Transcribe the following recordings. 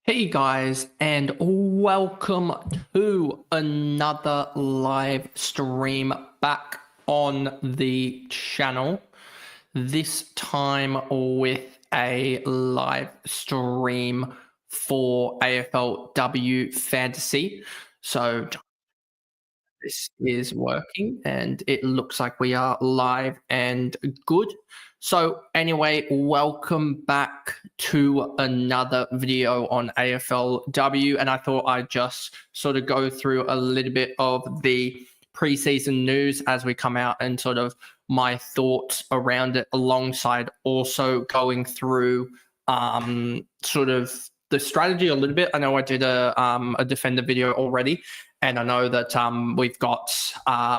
Hey guys, and welcome to another live stream back on the channel. This time with a live stream for AFLW Fantasy. So this is working and it looks like we are live and good. So anyway, welcome back to another video on AFLW, and I thought I'd just sort of go through a little bit of the preseason news as we come out and sort of my thoughts around it, alongside also going through sort of the strategy a little bit. I know I did a defender video already, and I know that we've got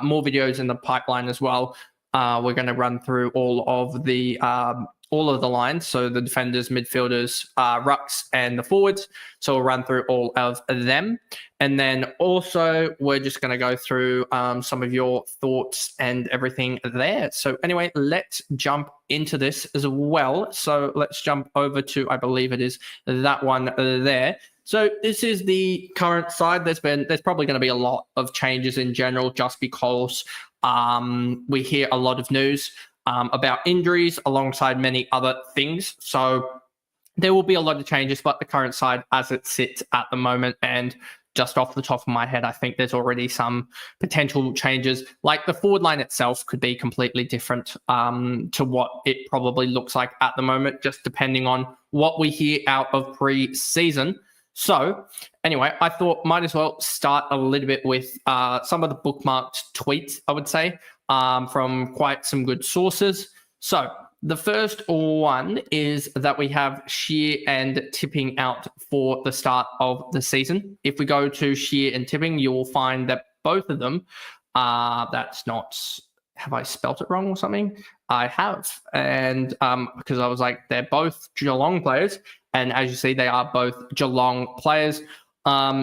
more videos in the pipeline as well. We're going to run through all of the lines, so the defenders, midfielders, rucks, and the forwards. So we'll run through all of them, and then also we're just going to go through some of your thoughts and everything there. So anyway, let's jump into this as well. So let's jump over to, I believe it is that one there. So this is the current side. There's probably going to be a lot of changes in general, just because we hear a lot of news about injuries alongside many other things. So there will be a lot of changes, but the current side as it sits at the moment, and just off the top of my head, I think there's already some potential changes. Like the forward line itself could be completely different to what it probably looks like at the moment, just depending on what we hear out of pre-season. So anyway, I thought might as well start a little bit with some of the bookmarked tweets, I would say, from quite some good sources. So the first one is that we have shear and tipping out for the start of the season. If we go to shear and tipping, you will find that both of them, that's not, have I spelt it wrong or something? I have. And because I was like, they're both Geelong players. And as you see, they are both Geelong players.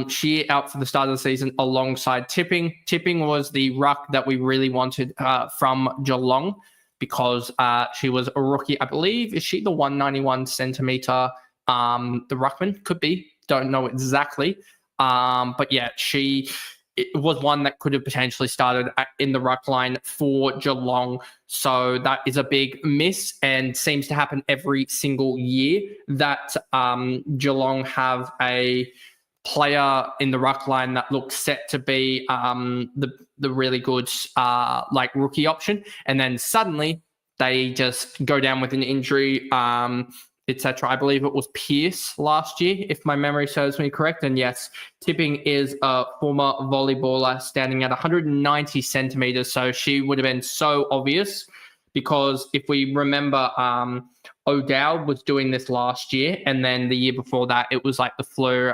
Shear out for the start of the season alongside Tipping. Tipping was the ruck that we really wanted from Geelong, because she was a rookie. I believe, is she the 191 centimeter, the ruckman? Could be. Don't know exactly. But yeah, it was one that could have potentially started in the ruck line for Geelong. So that is a big miss, and seems to happen every single year that Geelong have a player in the ruck line that looks set to be the really good like rookie option, and then suddenly they just go down with an injury, etc. I believe it was Pierce last year, if my memory serves me correct. And yes, Tipping is a former volleyballer standing at 190 centimeters. So she would have been so obvious, because if we remember, O'Dowd was doing this last year, and then the year before that, it was like the Fleur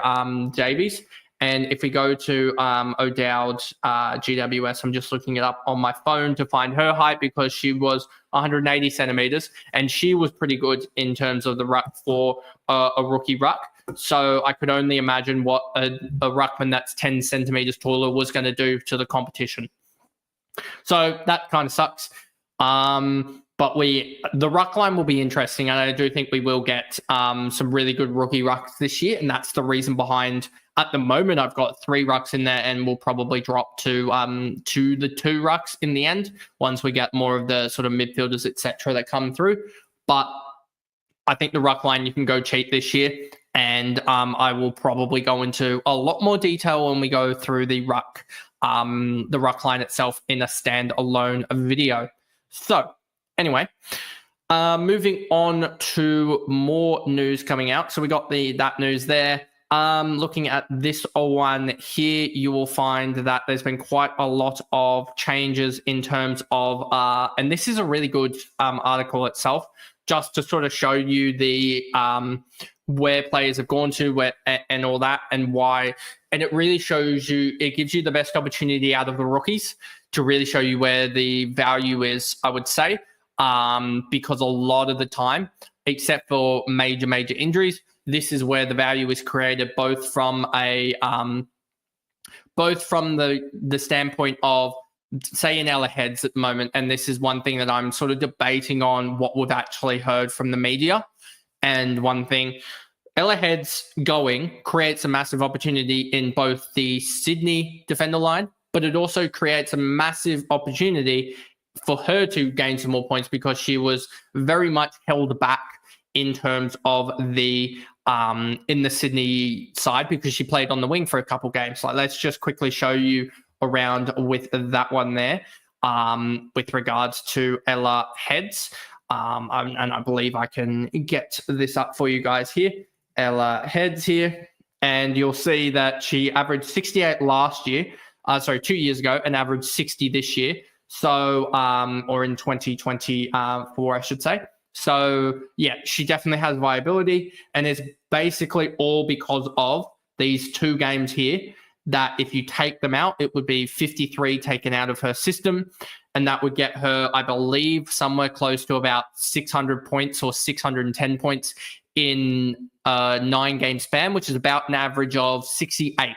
Davies. And if we go to O'Dowd GWS, I'm just looking it up on my phone to find her height, because she was 180 centimeters, and she was pretty good in terms of the ruck for a rookie ruck. So I could only imagine what a ruckman that's 10 centimeters taller was going to do to the competition. So that kind of sucks. But the ruck line will be interesting, and I do think we will get some really good rookie rucks this year, and that's the reason behind. At the moment, I've got 3 rucks in there, and we'll probably drop to the 2 rucks in the end once we get more of the sort of midfielders, etc., that come through. But I think the ruck line, you can go cheap this year, and I will probably go into a lot more detail when we go through the ruck line itself in a standalone video. So anyway, moving on to more news coming out. So we got that news there. Looking at this one here, you will find that there's been quite a lot of changes in terms of, and this is a really good article itself, just to sort of show you the where players have gone to, and all that, and why. And it really shows you, it gives you the best opportunity out of the rookies to really show you where the value is, I would say, because a lot of the time, except for major injuries, this is where the value is created, both from the standpoint of, say, in our heads at the moment. And this is one thing that I'm sort of debating on, what we've actually heard from the media. And one thing Ella Heads going creates a massive opportunity in both the Sydney defender line, but it also creates a massive opportunity for her to gain some more points because she was very much held back in terms of the in the Sydney side because she played on the wing for a couple games. Like, let's just quickly show you around with that one there with regards to Ella Heads. And I believe I can get this up for you guys here. Ella Heads here. And you'll see that she averaged 68 last year. 2 years ago, and averaged 60 this year. So, or in 2024, I should say. So, yeah, she definitely has viability, and it's basically all because of these 2 games here that if you take them out, it would be 53 taken out of her system, and that would get her, I believe, somewhere close to about 600 points or 610 points in a 9-game span, which is about an average of 68.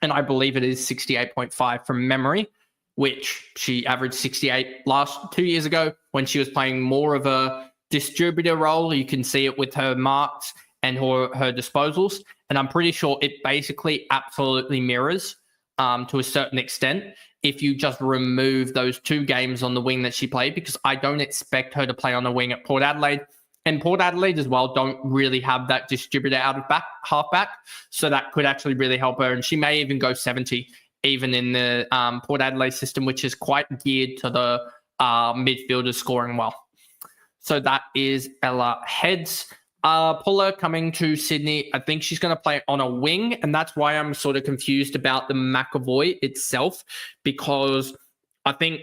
And I believe it is 68.5 from memory, which she averaged 68 last 2 years ago when she was playing more of a distributor role. You can see it with her marks and her disposals. And I'm pretty sure it basically absolutely mirrors to a certain extent if you just remove those 2 games on the wing that she played, because I don't expect her to play on the wing at Port Adelaide. And Port Adelaide as well don't really have that distributor out of halfback. So that could actually really help her. And she may even go 70 even in the Port Adelaide system, which is quite geared to the midfielders scoring well. So that is Ella Heads. Puller coming to Sydney. I think she's going to play on a wing, and that's why I'm sort of confused about the McAvoy itself, because I think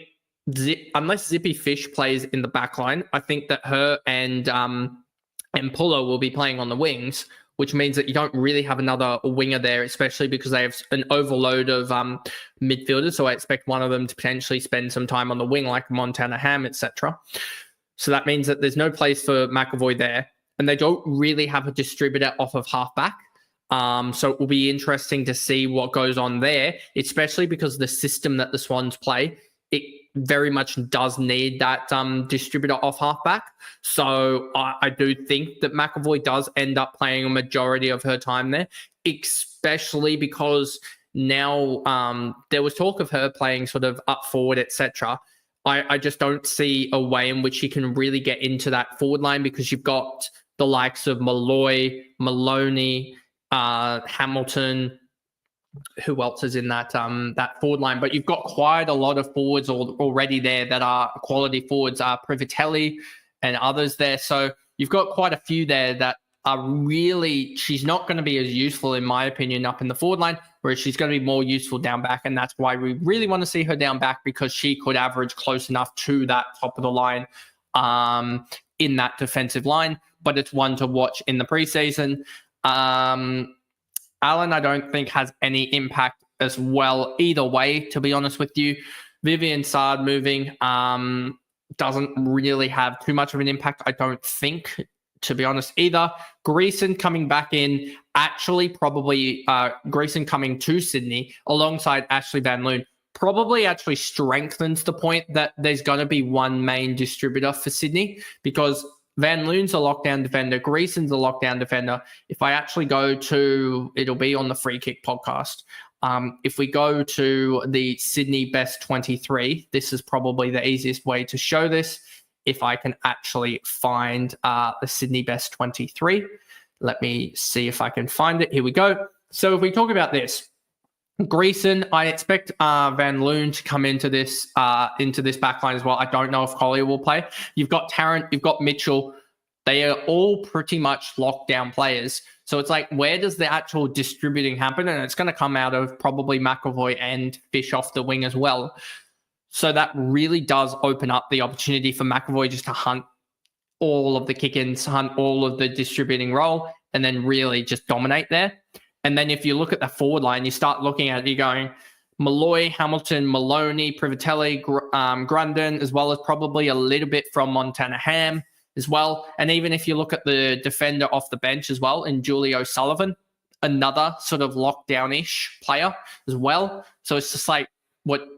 unless Zippy Fish plays in the back line, I think that her and Puller will be playing on the wings, which means that you don't really have another winger there, especially because they have an overload of midfielders. So I expect one of them to potentially spend some time on the wing, like Montana Ham, etc. So that means that there's no place for McAvoy there, and they don't really have a distributor off of halfback. So it will be interesting to see what goes on there, especially because the system that the Swans play, it very much does need that distributor off halfback. So I do think that McAvoy does end up playing a majority of her time there, especially because now there was talk of her playing sort of up forward, etc. I just don't see a way in which she can really get into that forward line, because you've got the likes of Malloy, Maloney, Hamilton. Who else is in that forward line? But you've got quite a lot of forwards already there that are quality forwards. Privatelli and others there. So you've got quite a few there that are really, she's not going to be as useful, in my opinion, up in the forward line, whereas she's going to be more useful down back. And that's why we really want to see her down back, because she could average close enough to that top of the line in that defensive line. But it's one to watch in the preseason. Allen, I don't think, has any impact as well either way, to be honest with you. Vivian Sard moving doesn't really have too much of an impact, I don't think, to be honest, either. Greason coming back in, actually probably Greason coming to Sydney alongside Ashley Van Loon probably actually strengthens the point that there's going to be one main distributor for Sydney, because Van Loon's a lockdown defender. Greason's a lockdown defender. If I actually go to, it'll be on the Free Kick podcast. If we go to the Sydney Best 23, this is probably the easiest way to show this. If I can actually find the Sydney Best 23. Let me see if I can find it. Here we go. So if we talk about this, Greason, I expect Van Loon to come into this backline as well. I don't know if Collier will play. You've got Tarrant, you've got Mitchell. They are all pretty much lockdown players. So it's like, where does the actual distributing happen? And it's going to come out of probably McAvoy and Fish off the wing as well. So that really does open up the opportunity for McAvoy just to hunt all of the kick-ins, hunt all of the distributing role, and then really just dominate there. And then if you look at the forward line, you start looking at it, you're going Malloy, Hamilton, Maloney, Privatelli, Grundon, as well as probably a little bit from Montana Ham as well. And even if you look at the defender off the bench as well, in Julie O'Sullivan, another sort of lockdown-ish player as well. So it's just like, what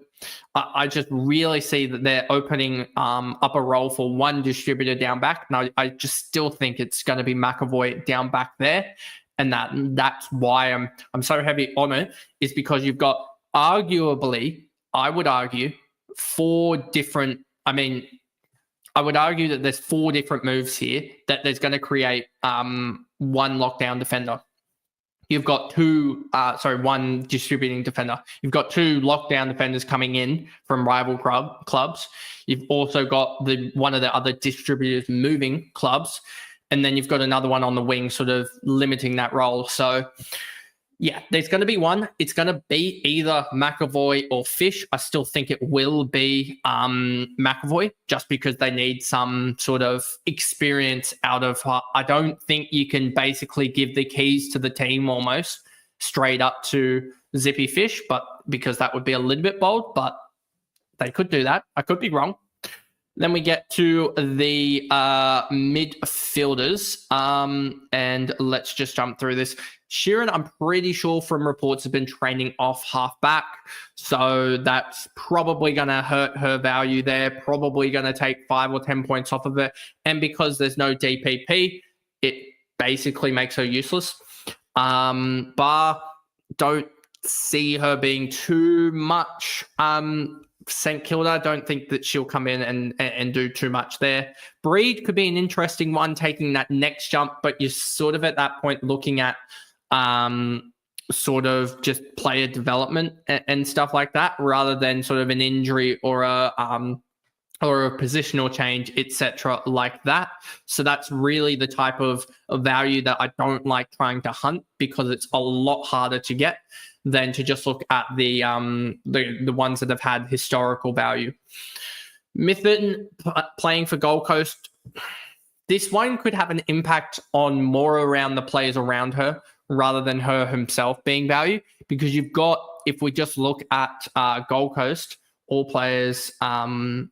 I just really see that they're opening up a role for one distributor down back. And I just still think it's going to be McAvoy down back there. And that's why I'm so heavy on it, is because you've got arguably, I would argue, I would argue that there's 4 different moves here that there's going to create one lockdown defender. You've got one distributing defender. You've got 2 lockdown defenders coming in from rival clubs. You've also got one of the other distributors moving clubs. And then you've got another one on the wing sort of limiting that role. So, yeah, there's going to be one. It's going to be either McAvoy or Fish. I still think it will be McAvoy, just because they need some sort of experience out of her. I don't think you can basically give the keys to the team almost straight up to Zippy Fish, but because that would be a little bit bold, but they could do that. I could be wrong. Then we get to the midfielders, and let's just jump through this. Sheeran, I'm pretty sure from reports, has been training off halfback, so that's probably going to hurt her value there, probably going to take 5 or 10 points off of it, and because there's no DPP, it basically makes her useless. Bar, don't see her being too much St Kilda. Don't think that she'll come in and do too much there. Breed could be an interesting one, taking that next jump, but you're sort of at that point looking at sort of just player development and stuff like that, rather than sort of an injury or a positional change, etc., like that. So that's really the type of value that I don't like trying to hunt, because it's a lot harder to get than to just look at the ones that have had historical value. Mithun playing for Gold Coast. This one could have an impact on more around the players around her rather than her himself being value, because you've got, if we just look at Gold Coast, all players, and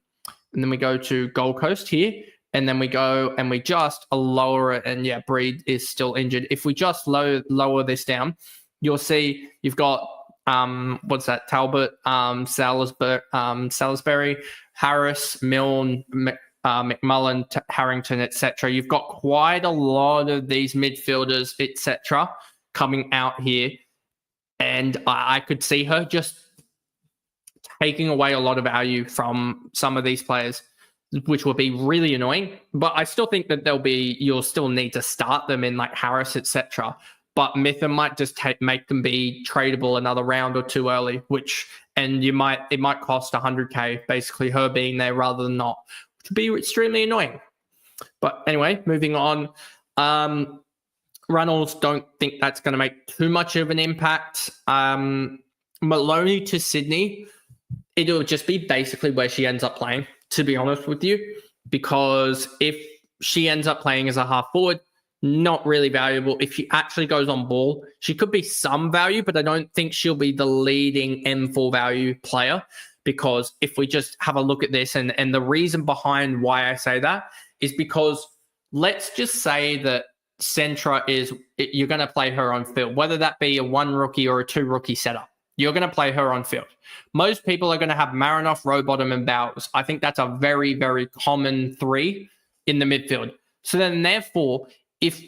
then we go to Gold Coast here, and then we go and we just lower it, and yeah, Breed is still injured. If we just lower this down, you'll see you've got Talbot, Salisbury, Harris, Milne, McMullen, Harrington, etc. You've got quite a lot of these midfielders, etc., coming out here, and I could see her just taking away a lot of value from some of these players, which will be really annoying. But I still think that you'll still need to start them in like Harris, etc. But Mithun might just make them be tradable another round or 2 early, and it might cost 100k, basically her being there rather than not, which would be extremely annoying. But anyway, moving on. Reynolds, don't think that's going to make too much of an impact. Maloney to Sydney, it'll just be basically where she ends up playing, to be honest with you, because if she ends up playing as a half forward, not really valuable. If she actually goes on ball, she could be some value, but I don't think she'll be the leading M4 value player, because if we just have a look at this, and the reason behind why I say that is because let's just say that Centra you're going to play her on field, whether that be a 1 rookie or a 2 rookie setup. You're going to play her on field. Most people are going to have Marinoff, Rowbottom, and Bowers. I think that's a very, very common 3 in the midfield. So then, therefore, if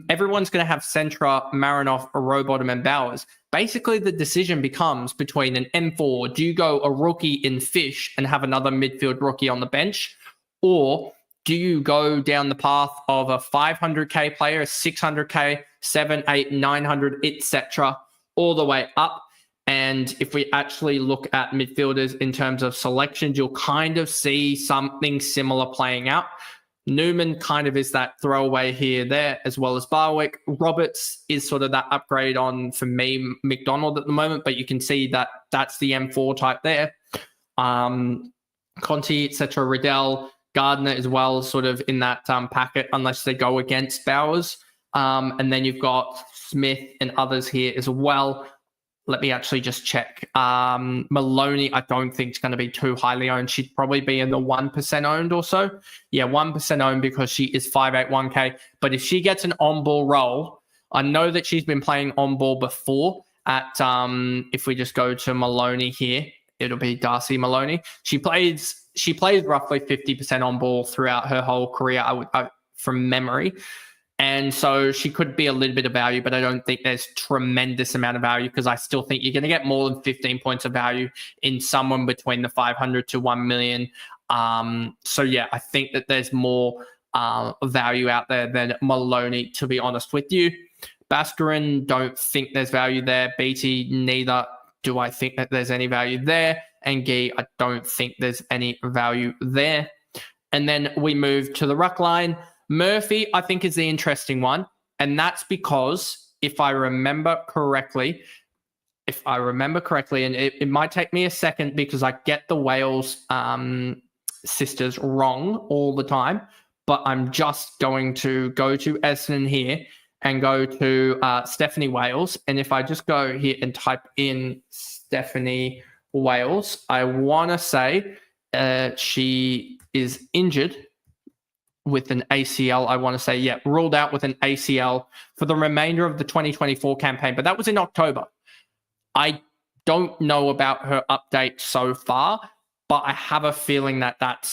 everyone's going to have Centra, Marinoff, Rowbottom, and Bowers, basically the decision becomes between an M4. Do you go a rookie in Fish and have another midfield rookie on the bench, or do you go down the path of a 500k player, a 600k, 7, 8, 900, etc., all the way up? And if we actually look at midfielders in terms of selections, you'll kind of see something similar playing out. Newman kind of is that throwaway here, there, as well as Barwick. Roberts is sort of that upgrade on, for me, McDonald at the moment, but you can see that that's the M4 type there. Conti, etc., Riddell, Gardner as well, sort of in that packet, unless they go against Bowers. And then you've got Smith and others here as well. Let me actually just check. Maloney, I don't think is going to be too highly owned. She'd probably be in the 1% owned or so. Yeah, 1% owned because she is 581k. But if she gets an on-ball role, I know that she's been playing on-ball before at, if we just go to Maloney here, it'll be Darcy Maloney. She plays roughly 50% on ball throughout her whole career, from memory. And so she could be a little bit of value, but I don't think there's tremendous amount of value, because I still think you're going to get more than 15 points of value in someone between the 500 to 1 million. So yeah, I think that there's more value out there than Maloney, to be honest with you. Baskarin, don't think there's value there. Beatty, neither do I think that there's any value there. And Gee, I don't think there's any value there. And then we move to the ruck line. Murphy, I think, is the interesting one. And that's because if I remember correctly, and it might take me a second because I get the Wales sisters wrong all the time, but I'm just going to go to Essendon here and go to Stephanie Wales. And if I just go here and type in Stephanie Wales, I want to say she is injured with an ACL. I want to say, yeah, ruled out with an ACL for the remainder of the 2024 campaign. But that was in October. I don't know about her update so far, but I have a feeling that that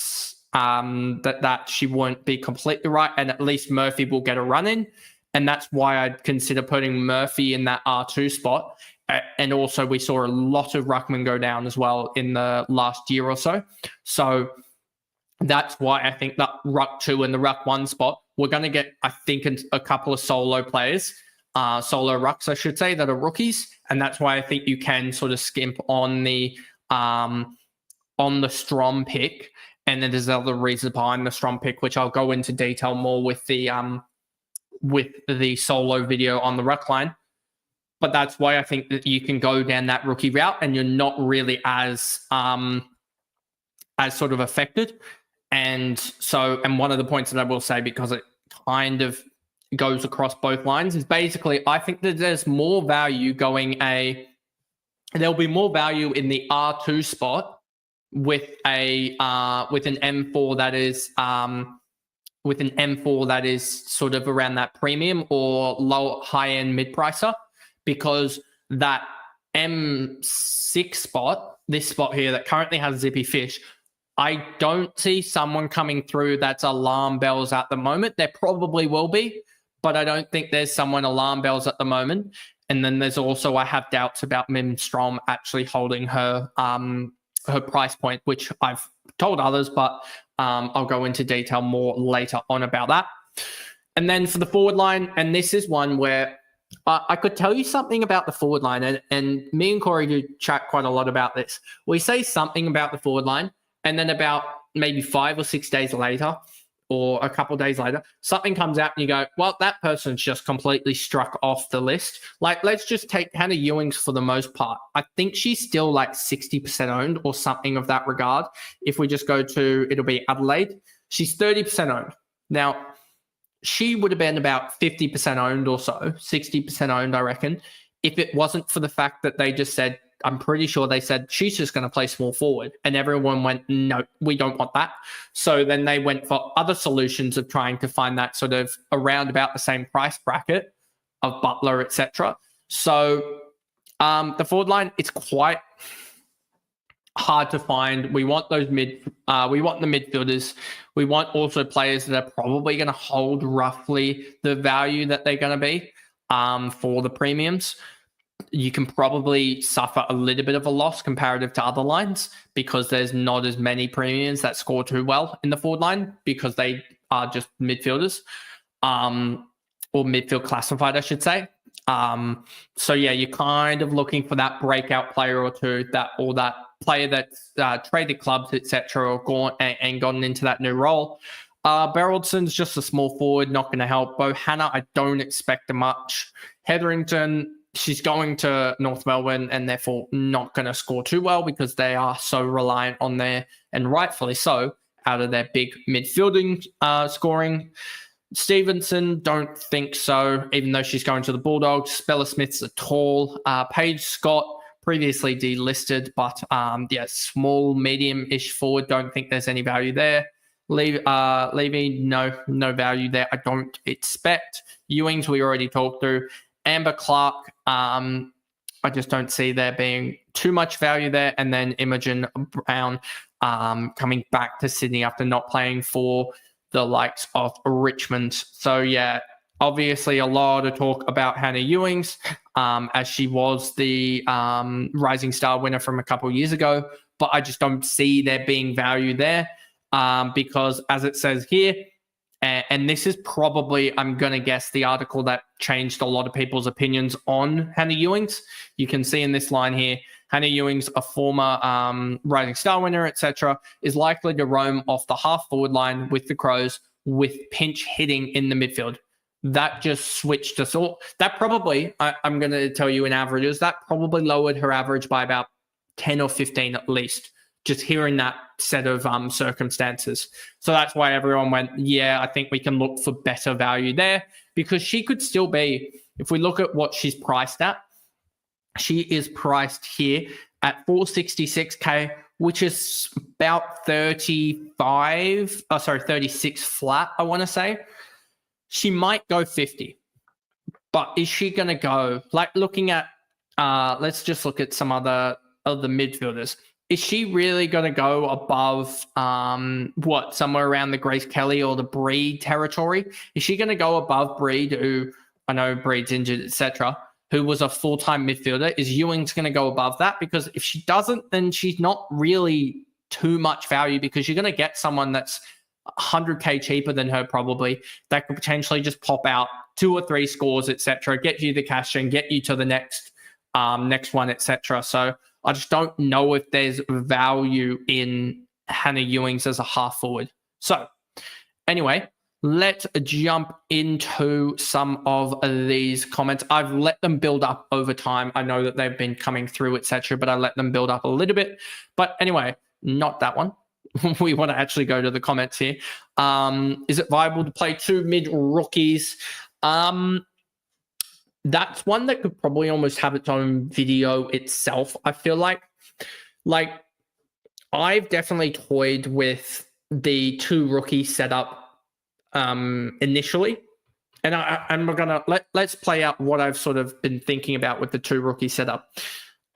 she won't be completely right, and at least Murphy will get a run in. And that's why I'd consider putting Murphy in that R2 spot. And also we saw a lot of ruckman go down as well in the last year or so. So that's why I think that ruck 2 and the ruck 1 spot, we're going to get, I think, a couple of solo players, solo rucks, I should say, that are rookies. And that's why I think you can sort of skimp on the Strom pick. And then there's other reasons behind the Strom pick, which I'll go into detail more with the solo video on the ruck line. But that's why I think that you can go down that rookie route and you're not really as sort of affected. And one of the points that I will say, because it kind of goes across both lines, is basically I think that there's more value there'll be more value in the R2 spot with an M4 that is sort of around that premium or low high-end mid-pricer, because that M6 spot, this spot here that currently has Zippy Fish, I don't see someone coming through that's alarm bells at the moment. There probably will be, but I don't think there's someone alarm bells at the moment. And then there's also, I have doubts about Mim Strom actually holding her price point, which I've told others, but I'll go into detail more later on about that. And then for the forward line, and this is one where I could tell you something about the forward line, and me and Corey do chat quite a lot about this. We say something about the forward line, and then about maybe 5 or 6 days later, or a couple of days later, something comes out and you go, well, that person's just completely struck off the list. Like, let's just take Hannah Ewings for the most part. I think she's still like 60% owned or something of that regard. If we just go to, it'll be Adelaide, she's 30% owned. Now, she would have been about 50% owned or so, 60% owned, I reckon, if it wasn't for the fact that they just said, I'm pretty sure they said, she's just going to play small forward. And everyone went, no, we don't want that. So then they went for other solutions of trying to find that sort of around about the same price bracket of Butler, etc. So the forward line, it's quite hard to find. We want those we want the midfielders. We want also players that are probably going to hold roughly the value that they're going to be for the premiums. You can probably suffer a little bit of a loss comparative to other lines because there's not as many premiums that score too well in the forward line because they are just midfielders or midfield classified, I should say. So yeah, you're kind of looking for that breakout player or two, that player that's traded clubs, etc., or gotten into that new role. Berylson's just a small forward, not going to help. Bohanna, I don't expect much. Hetherington, she's going to North Melbourne and therefore not going to score too well because they are so reliant on their, and rightfully so, out of their big midfielding scoring. Stevenson, don't think so, even though she's going to the Bulldogs. Bella Smith's a tall. Paige Scott, previously delisted, but small, medium-ish forward. Don't think there's any value there. Levy, no value there. I don't expect. Ewings, we already talked through. Amber Clark, I just don't see there being too much value there. And then Imogen Brown coming back to Sydney after not playing for the likes of Richmond. So yeah, obviously a lot of talk about Hannah Ewings, as she was the Rising Star winner from a couple of years ago. But I just don't see there being value there because, as it says here, and this is probably, I'm going to guess, the article that changed a lot of people's opinions on Hannah Ewings. You can see in this line here, Hannah Ewings, a former Rising Star winner, etc., is likely to roam off the half-forward line with the Crows with pinch hitting in the midfield. That just switched us all. That probably, I'm going to tell you in averages, that probably lowered her average by about 10 or 15 at least, just hearing that set of circumstances. So that's why everyone went, yeah, I think we can look for better value there, because she could still be, if we look at what she's priced at, she is priced here at 466K, which is about 36 flat, I want to say. She might go 50, but is she going to go, like looking at, let's just look at some other of the midfielders. Is she really going to go above, somewhere around the Grace Kelly or the Breed territory? Is she going to go above Breed, who, I know Breed's injured, etc., who was a full-time midfielder? Is Ewing's going to go above that? Because if she doesn't, then she's not really too much value, because you're going to get someone that's 100K cheaper than her probably, that could potentially just pop out 2 or 3 scores, etc., get you the cash and get you to the next one, etc. So I just don't know if there's value in Hannah Ewings as a half forward. So anyway, let's jump into some of these comments. I've let them build up over time. I know that they've been coming through, etc., but I let them build up a little bit. But anyway, not that one. We want to actually go to the comments here. Is it viable to play 2 mid rookies? That's one that could probably almost have its own video itself. I feel like I've definitely toyed with the 2 rookie setup initially, and I'm gonna let's play out what I've sort of been thinking about with the 2 rookie setup.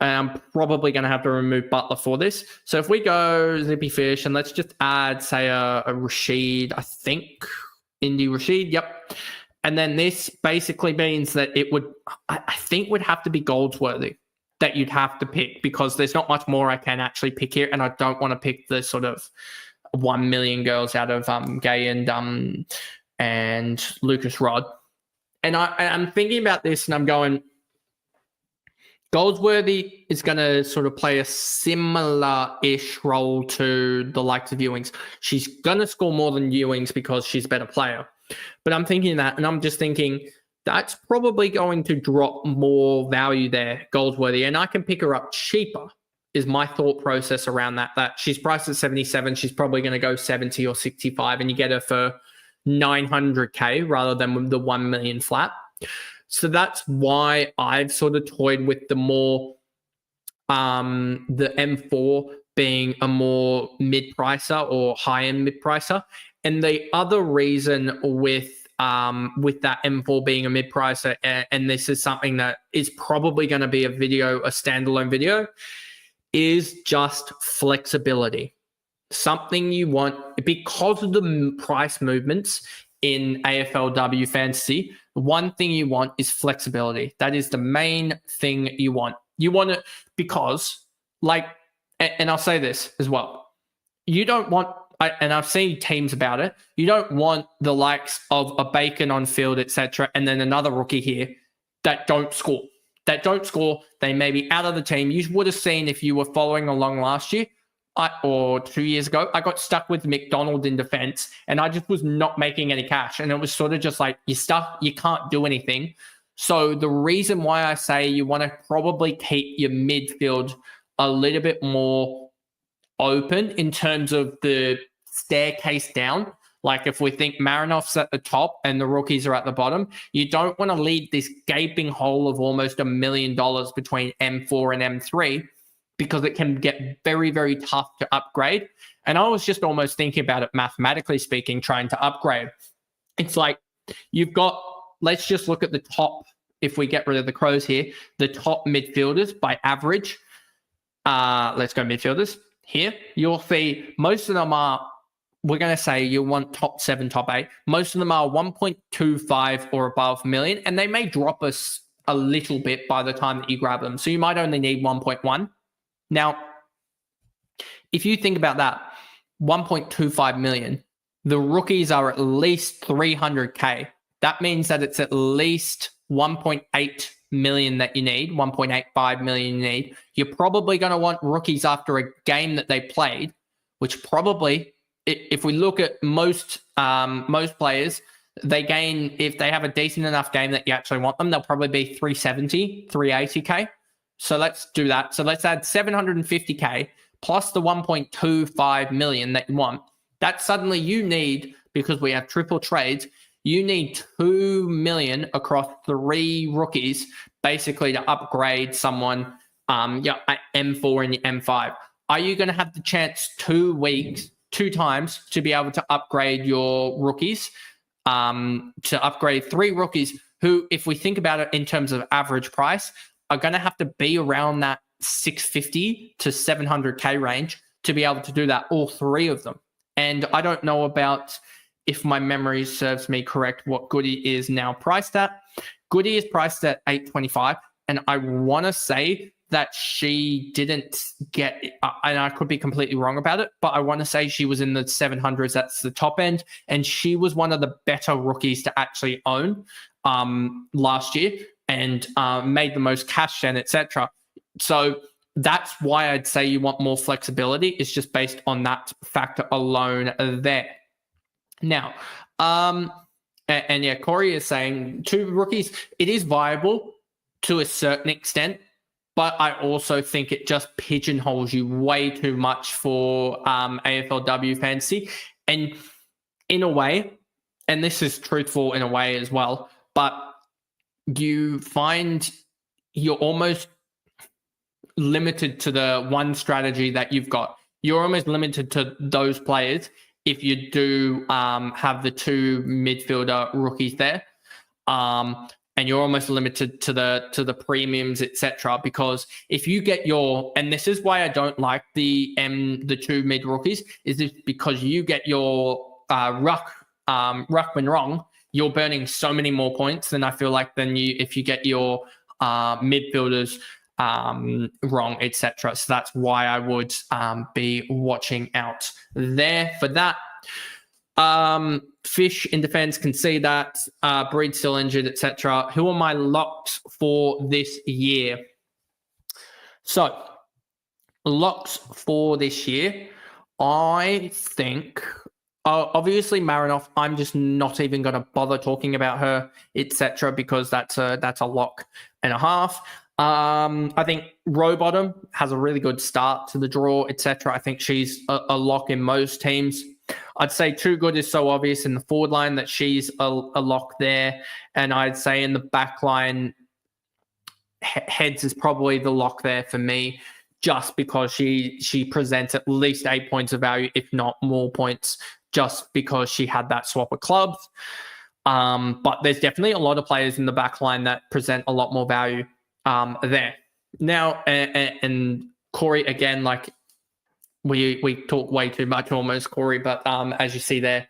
I'm probably going to have to remove Butler for this. So if we go Zippy Fish and let's just add, say, a Rashid, I think, Indy Rashid, yep. And then this basically means that it would, I think, would have to be Goldsworthy that you'd have to pick, because there's not much more I can actually pick here, and I don't want to pick the sort of 1 million girls out of Gay and Lucas Rod. And I'm thinking about this, and I'm going, Goldsworthy is going to sort of play a similar-ish role to the likes of Ewings. She's going to score more than Ewings because she's a better player. But I'm thinking that, and I'm just thinking that's probably going to drop more value there, Goldsworthy, and I can pick her up cheaper, is my thought process around that. That she's priced at 77, she's probably going to go 70 or 65, and you get her for 900K rather than the 1 million flat. So that's why I've sort of toyed with the more, the M4 being a more mid-pricer or high-end mid-pricer. And the other reason with that M4 being a mid-pricer, and this is something that is probably going to be a standalone video, is just flexibility. Something you want, because of the price movements in AFLW Fantasy, one thing you want is flexibility. That is the main thing you want. You want it because, and I'll say this as well, you don't want, and I've seen teams about it, you don't want the likes of a Bacon on field, etc., and then another rookie here that don't score. They may be out of the team. You would have seen, if you were following along last year, or 2 years ago, I got stuck with McDonald in defense, and I just was not making any cash. And it was sort of just like, you're stuck, you can't do anything. So the reason why I say you want to probably keep your midfield a little bit more open in terms of the staircase down. Like if we think Marinoff's at the top and the rookies are at the bottom, you don't want to leave this gaping hole of almost $1 million between M4 and M3, because it can get very, very tough to upgrade. And I was just almost thinking about it mathematically speaking, trying to upgrade. It's like you've got, let's just look at the top, if we get rid of the Crows here, the top midfielders by average. let's go midfielders here. You'll see most of them are, we're going to say you want top 7, top 8. Most of them are 1.25 or above million, and they may drop us a little bit by the time that you grab them. So you might only need 1.1. Now, if you think about that, 1.25 million, the rookies are at least 300K. That means that it's at least 1.8 million that you need, 1.85 million you need. You're probably going to want rookies after a game that they played, which probably, if we look at most players, they gain, if they have a decent enough game that you actually want them, they'll probably be 370, 380K. So let's do that. So let's add 750K plus the 1.25 million that you want. That suddenly you need, because we have triple trades, you need 2 million across 3 rookies, basically to upgrade someone, at M4 and M5. Are you going to have the chance 2 times to be able to upgrade your rookies, to upgrade 3 rookies who, if we think about it in terms of average price, are going to have to be around that 650 to 700K range to be able to do that, all 3 of them. And I don't know about, if my memory serves me correct, what Goody is now priced at. Goody is priced at 825, and I want to say that she didn't get, and I could be completely wrong about it, but I want to say she was in the 700s. That's the top end, and she was one of the better rookies to actually own last year, and made the most cash then, etc. So that's why I'd say you want more flexibility. It's just based on that factor alone there. Now, and yeah, Corey is saying 2 rookies, it is viable to a certain extent, but I also think it just pigeonholes you way too much for AFLW Fantasy. And in a way, and this is truthful in a way as well, but you find you're almost limited to the one strategy that you've got. You're almost limited to those players if you do have the 2 midfielder rookies there, and you're almost limited to the premiums, etc. Because if you get your, and this is why I don't like the 2 mid rookies, is this because you get your ruckman wrong, you're burning so many more points than I feel like than if you get your midfielders wrong, etc. So that's why I would be watching out there for that. Fish in defense can see that. Breed still injured, etc. Who are my locks for this year? So, locks for this year, I think, obviously Marinoff, I'm just not even going to bother talking about her, etc., because that's a lock and a half. I think Rowbottom has a really good start to the draw, etc. I think she's a lock in most teams. I'd say Too Good is so obvious in the forward line that she's a lock there. And I'd say in the back line, Heads is probably the lock there for me, just because she presents at least 8 points of value, if not more points, just because she had that swap of clubs. But there's definitely a lot of players in the back line that present a lot more value there. Now, and Corey, again, like we talk way too much almost, Corey, but as you see there,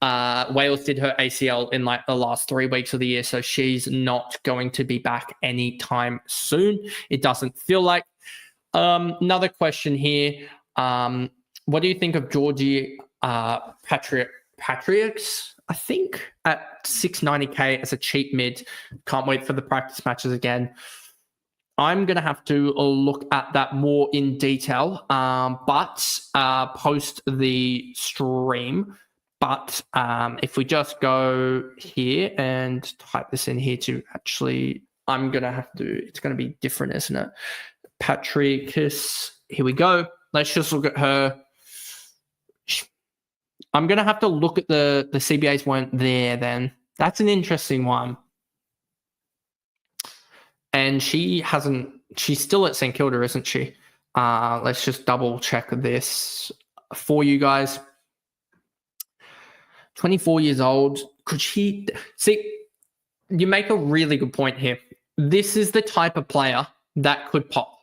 Wales did her ACL in like the last 3 weeks of the year, so she's not going to be back anytime soon. It doesn't feel like. Another question here. What do you think of Georgie Patriarchs, I think, at 690K as a cheap mid? Can't wait for the practice matches again. I'm going to have to look at that more in detail, but post the stream. But if we just go here and type this in here to actually, I'm going to have to, it's going to be different, isn't it? Patricus, here we go. Let's just look at her. I'm going to have to look at the CBAs weren't there then. That's an interesting one. And she's still at St Kilda, isn't she? Let's just double check this for you guys. 24 years old. Could she see? You make a really good point here. This is the type of player that could pop.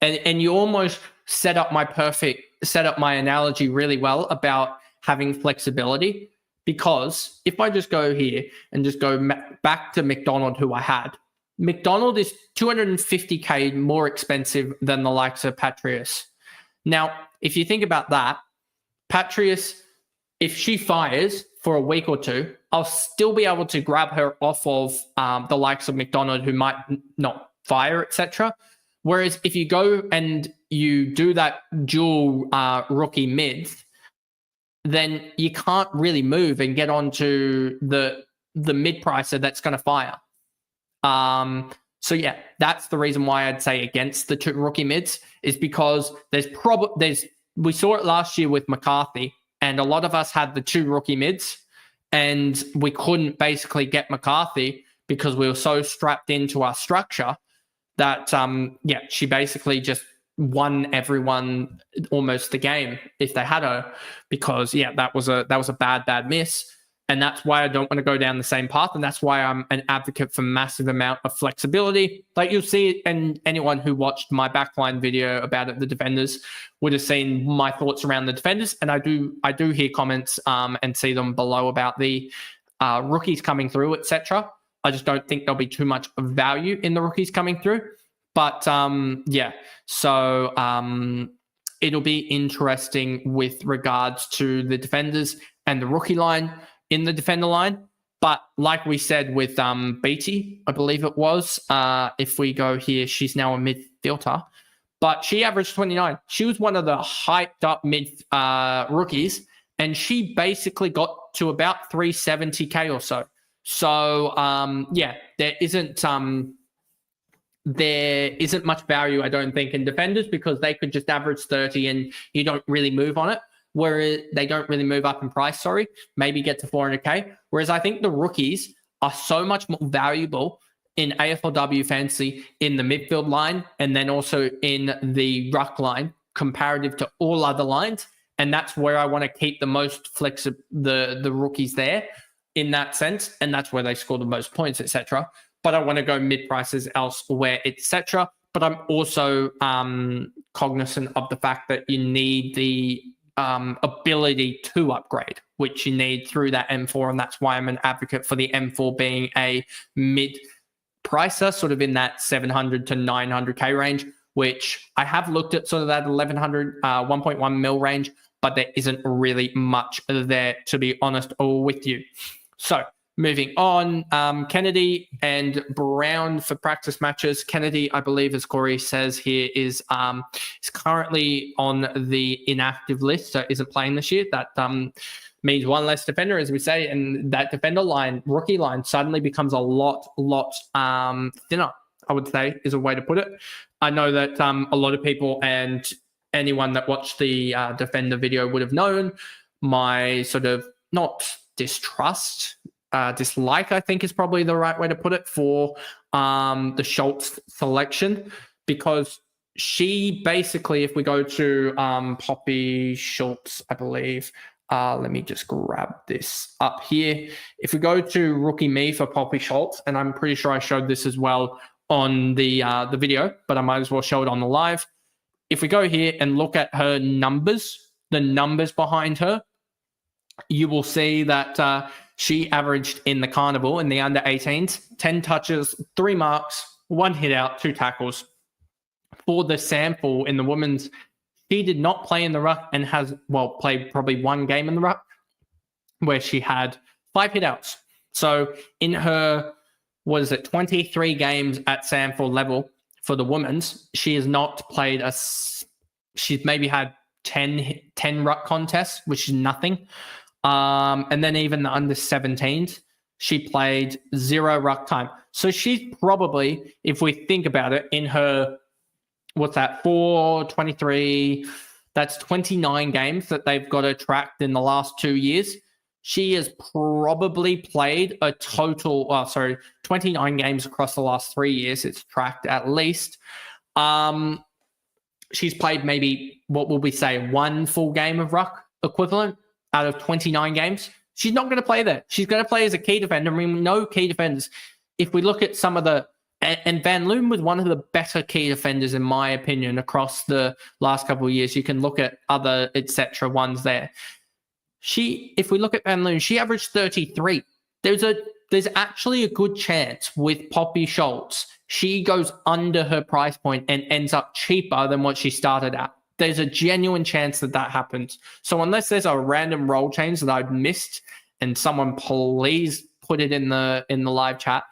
And you almost set up my analogy really well about having flexibility, because if I just go here and just go back to McDonald, who I had, McDonald is 250K more expensive than the likes of Patrice. Now, if you think about that, Patrice, if she fires for a week or two, I'll still be able to grab her off of the likes of McDonald, who might not fire, etc. Whereas if you go and you do that dual rookie mids, then you can't really move and get onto the mid pricer that's going to fire. So yeah, that's the reason why I'd say against the two rookie mids, is because we saw it last year with McCarthy, and a lot of us had the two rookie mids, and we couldn't basically get McCarthy because we were so strapped into our structure that she basically just won everyone almost the game if they had her, because that was a bad miss. And that's why I don't want to go down the same path. And that's why I'm an advocate for massive amount of flexibility. Like you'll see, and anyone who watched my backline video about it, the defenders, would have seen my thoughts around the defenders. And I do hear comments and see them below about the rookies coming through, etc. I just don't think there'll be too much value in the rookies coming through. But so it'll be interesting with regards to the defenders and the rookie line in the defender line. But like we said with Beatty, I believe it was, if we go here, she's now a midfielder, but she averaged 29. She was one of the hyped up mid rookies, and she basically got to about 370K or so. So there isn't much value, I don't think, in defenders, because they could just average 30 and you don't really move on it. Whereas they don't really move up in price, maybe get to 400K. Whereas I think the rookies are so much more valuable in AFLW Fantasy in the midfield line, and then also in the ruck line comparative to all other lines. And that's where I want to keep the most flexible, the rookies there in that sense. And that's where they score the most points, etc. But I want to go mid prices elsewhere, etc. But I'm also cognizant of the fact that you need the ability to upgrade, which you need through that M4. And that's why I'm an advocate for the M4 being a mid pricer, sort of in that 700 to 900K range, which I have looked at sort of that 1100, 1.1 mil range, but there isn't really much there, to be honest with you. So moving on, Kennedy and Brown for practice matches. Kennedy, I believe, as Corey says here, is currently on the inactive list, so isn't playing this year. That means one less defender, as we say, and that defender line, rookie line, suddenly becomes a lot thinner, I would say, is a way to put it. I know that a lot of people, and anyone that watched the defender video would have known my sort of not distrust, dislike, I think is probably the right way to put it, for the Schultz selection, because she basically, if we go to Poppy Schultz, I believe, let me just grab this up here. If we go to Rookie Me for Poppy Schultz, and I'm pretty sure I showed this as well on the video, but I might as well show it on the live. If we go here and look at her numbers, the numbers behind her, you will see that she averaged in the carnival, in the under 18s, 10 touches, 3 marks, 1 hit out, 2 tackles. For the sample in the women's, she did not play in the ruck and has, played probably 1 game in the ruck where she had 5 hit outs. So in her, 23 games at sample level for the women's, she has not played she's maybe had 10 ruck contests, which is nothing. And then even the under 17s, she played 0 ruck time. So she's probably, if we think about it, in her, 423, that's 29 games that they've got her tracked in the last 2 years. She has probably played a total, 29 games across the last 3 years. It's tracked at least. She's played maybe, what will we say, 1 full game of ruck equivalent out of 29 games. She's not going to play that. She's going to play as a key defender. I mean, no key defenders. If we look at some of the And Van Loon was one of the better key defenders, in my opinion, across the last couple of years. You can look at other, etc. ones there. If we look at Van Loon, she averaged 33. There's actually a good chance with Poppy Schultz, she goes under her price point and ends up cheaper than what she started at. There's a genuine chance that happens. So unless there's a random role change that I've missed, and someone please put it in the live chat,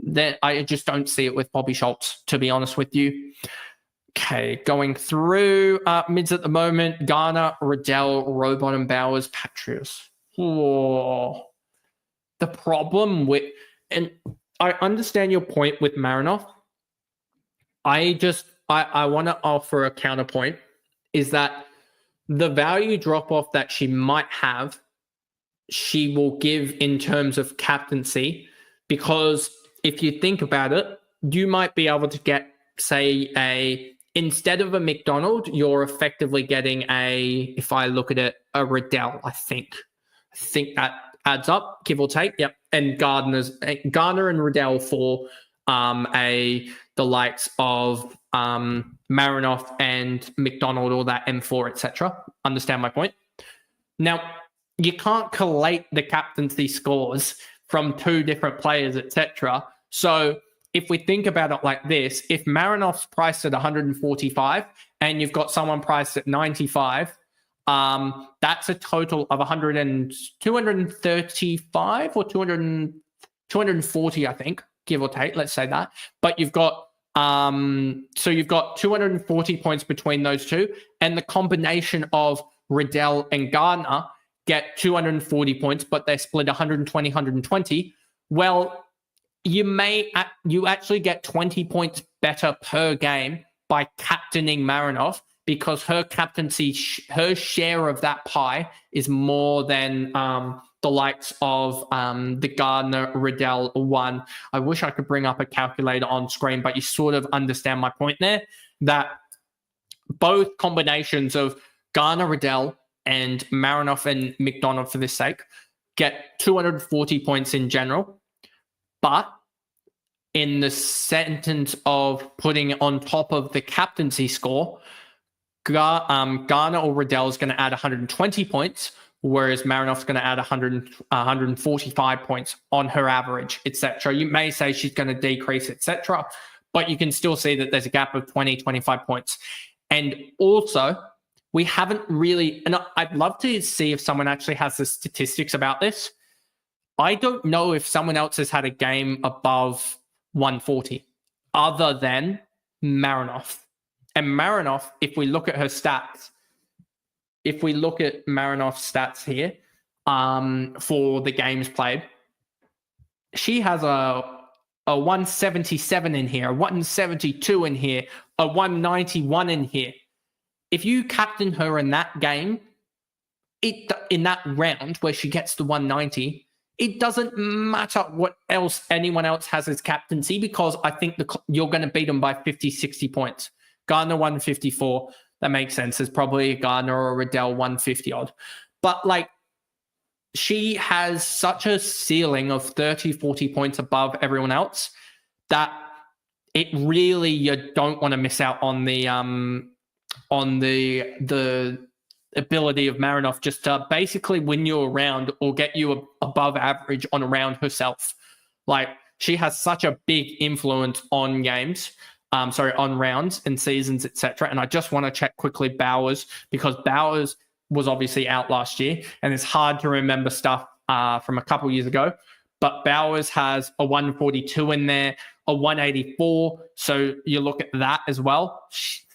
that I just don't see it with Poppy Schultz, to be honest with you. Okay, going through mids at the moment: Garner, Riddell, Robot, Bowers, Patrius. Oh. The problem with, and I understand your point with Marinoff. I want to offer a counterpoint, is that the value drop-off that she might have, she will give in terms of captaincy, because if you think about it, you might be able to get, say, instead of a McDonald, you're effectively getting if I look at it, a Riddell, I think that adds up, give or take. Yep. And Garner and Riddell for the likes of Marinoff and McDonald, or that M4, etc. Understand my point? Now, you can't collate the captaincy scores from two different players, etc. So if we think about it like this, if Marinoff's priced at 145 and you've got someone priced at 95, that's a total of 235 or 240, I think, give or take, let's say that. But you've got, so you've got 240 points between those two, and the combination of Riddell and Gardner get 240 points, but they're split 120, 120. Well, you actually get 20 points better per game by captaining Marinoff, because her captaincy, her share of that pie is more than the likes of the Gardner Riddell one. I wish I could bring up a calculator on screen, but you sort of understand my point there, that both combinations of Gardner Riddell and Marinoff and McDonald, for this sake, get 240 points in general. But in the sentence of putting it on top of the captaincy score, Garner or Riddell is going to add 120 points, whereas Marinoff's going to add 145 points on her average, etc. You may say she's going to decrease, etc., but you can still see that there's a gap of 20, 25 points. And also, we haven't really, and I'd love to see if someone actually has the statistics about this. I don't know if someone else has had a game above 140 other than Marinoff. And Marinoff, if we look at her stats, if we look at Marinoff's stats here for the games played, she has a 177 in here, a 172 in here, a 191 in here. If you captain her in that game, in that round where she gets the 190, it doesn't matter what else anyone else has as captaincy, because I think you're going to beat them by 50, 60 points. Gardner 154, that makes sense. There's probably a Gardner or a Riddell 150 odd. But like, she has such a ceiling of 30, 40 points above everyone else that it really, you don't want to miss out on the ability of Marinoff just to basically win you a round or get you above average on a round herself. Like, she has such a big influence on games. On rounds and seasons, etc. And I just want to check quickly Bowers, because Bowers was obviously out last year, and it's hard to remember stuff from a couple years ago. But Bowers has a 142 in there, a 184. So you look at that as well.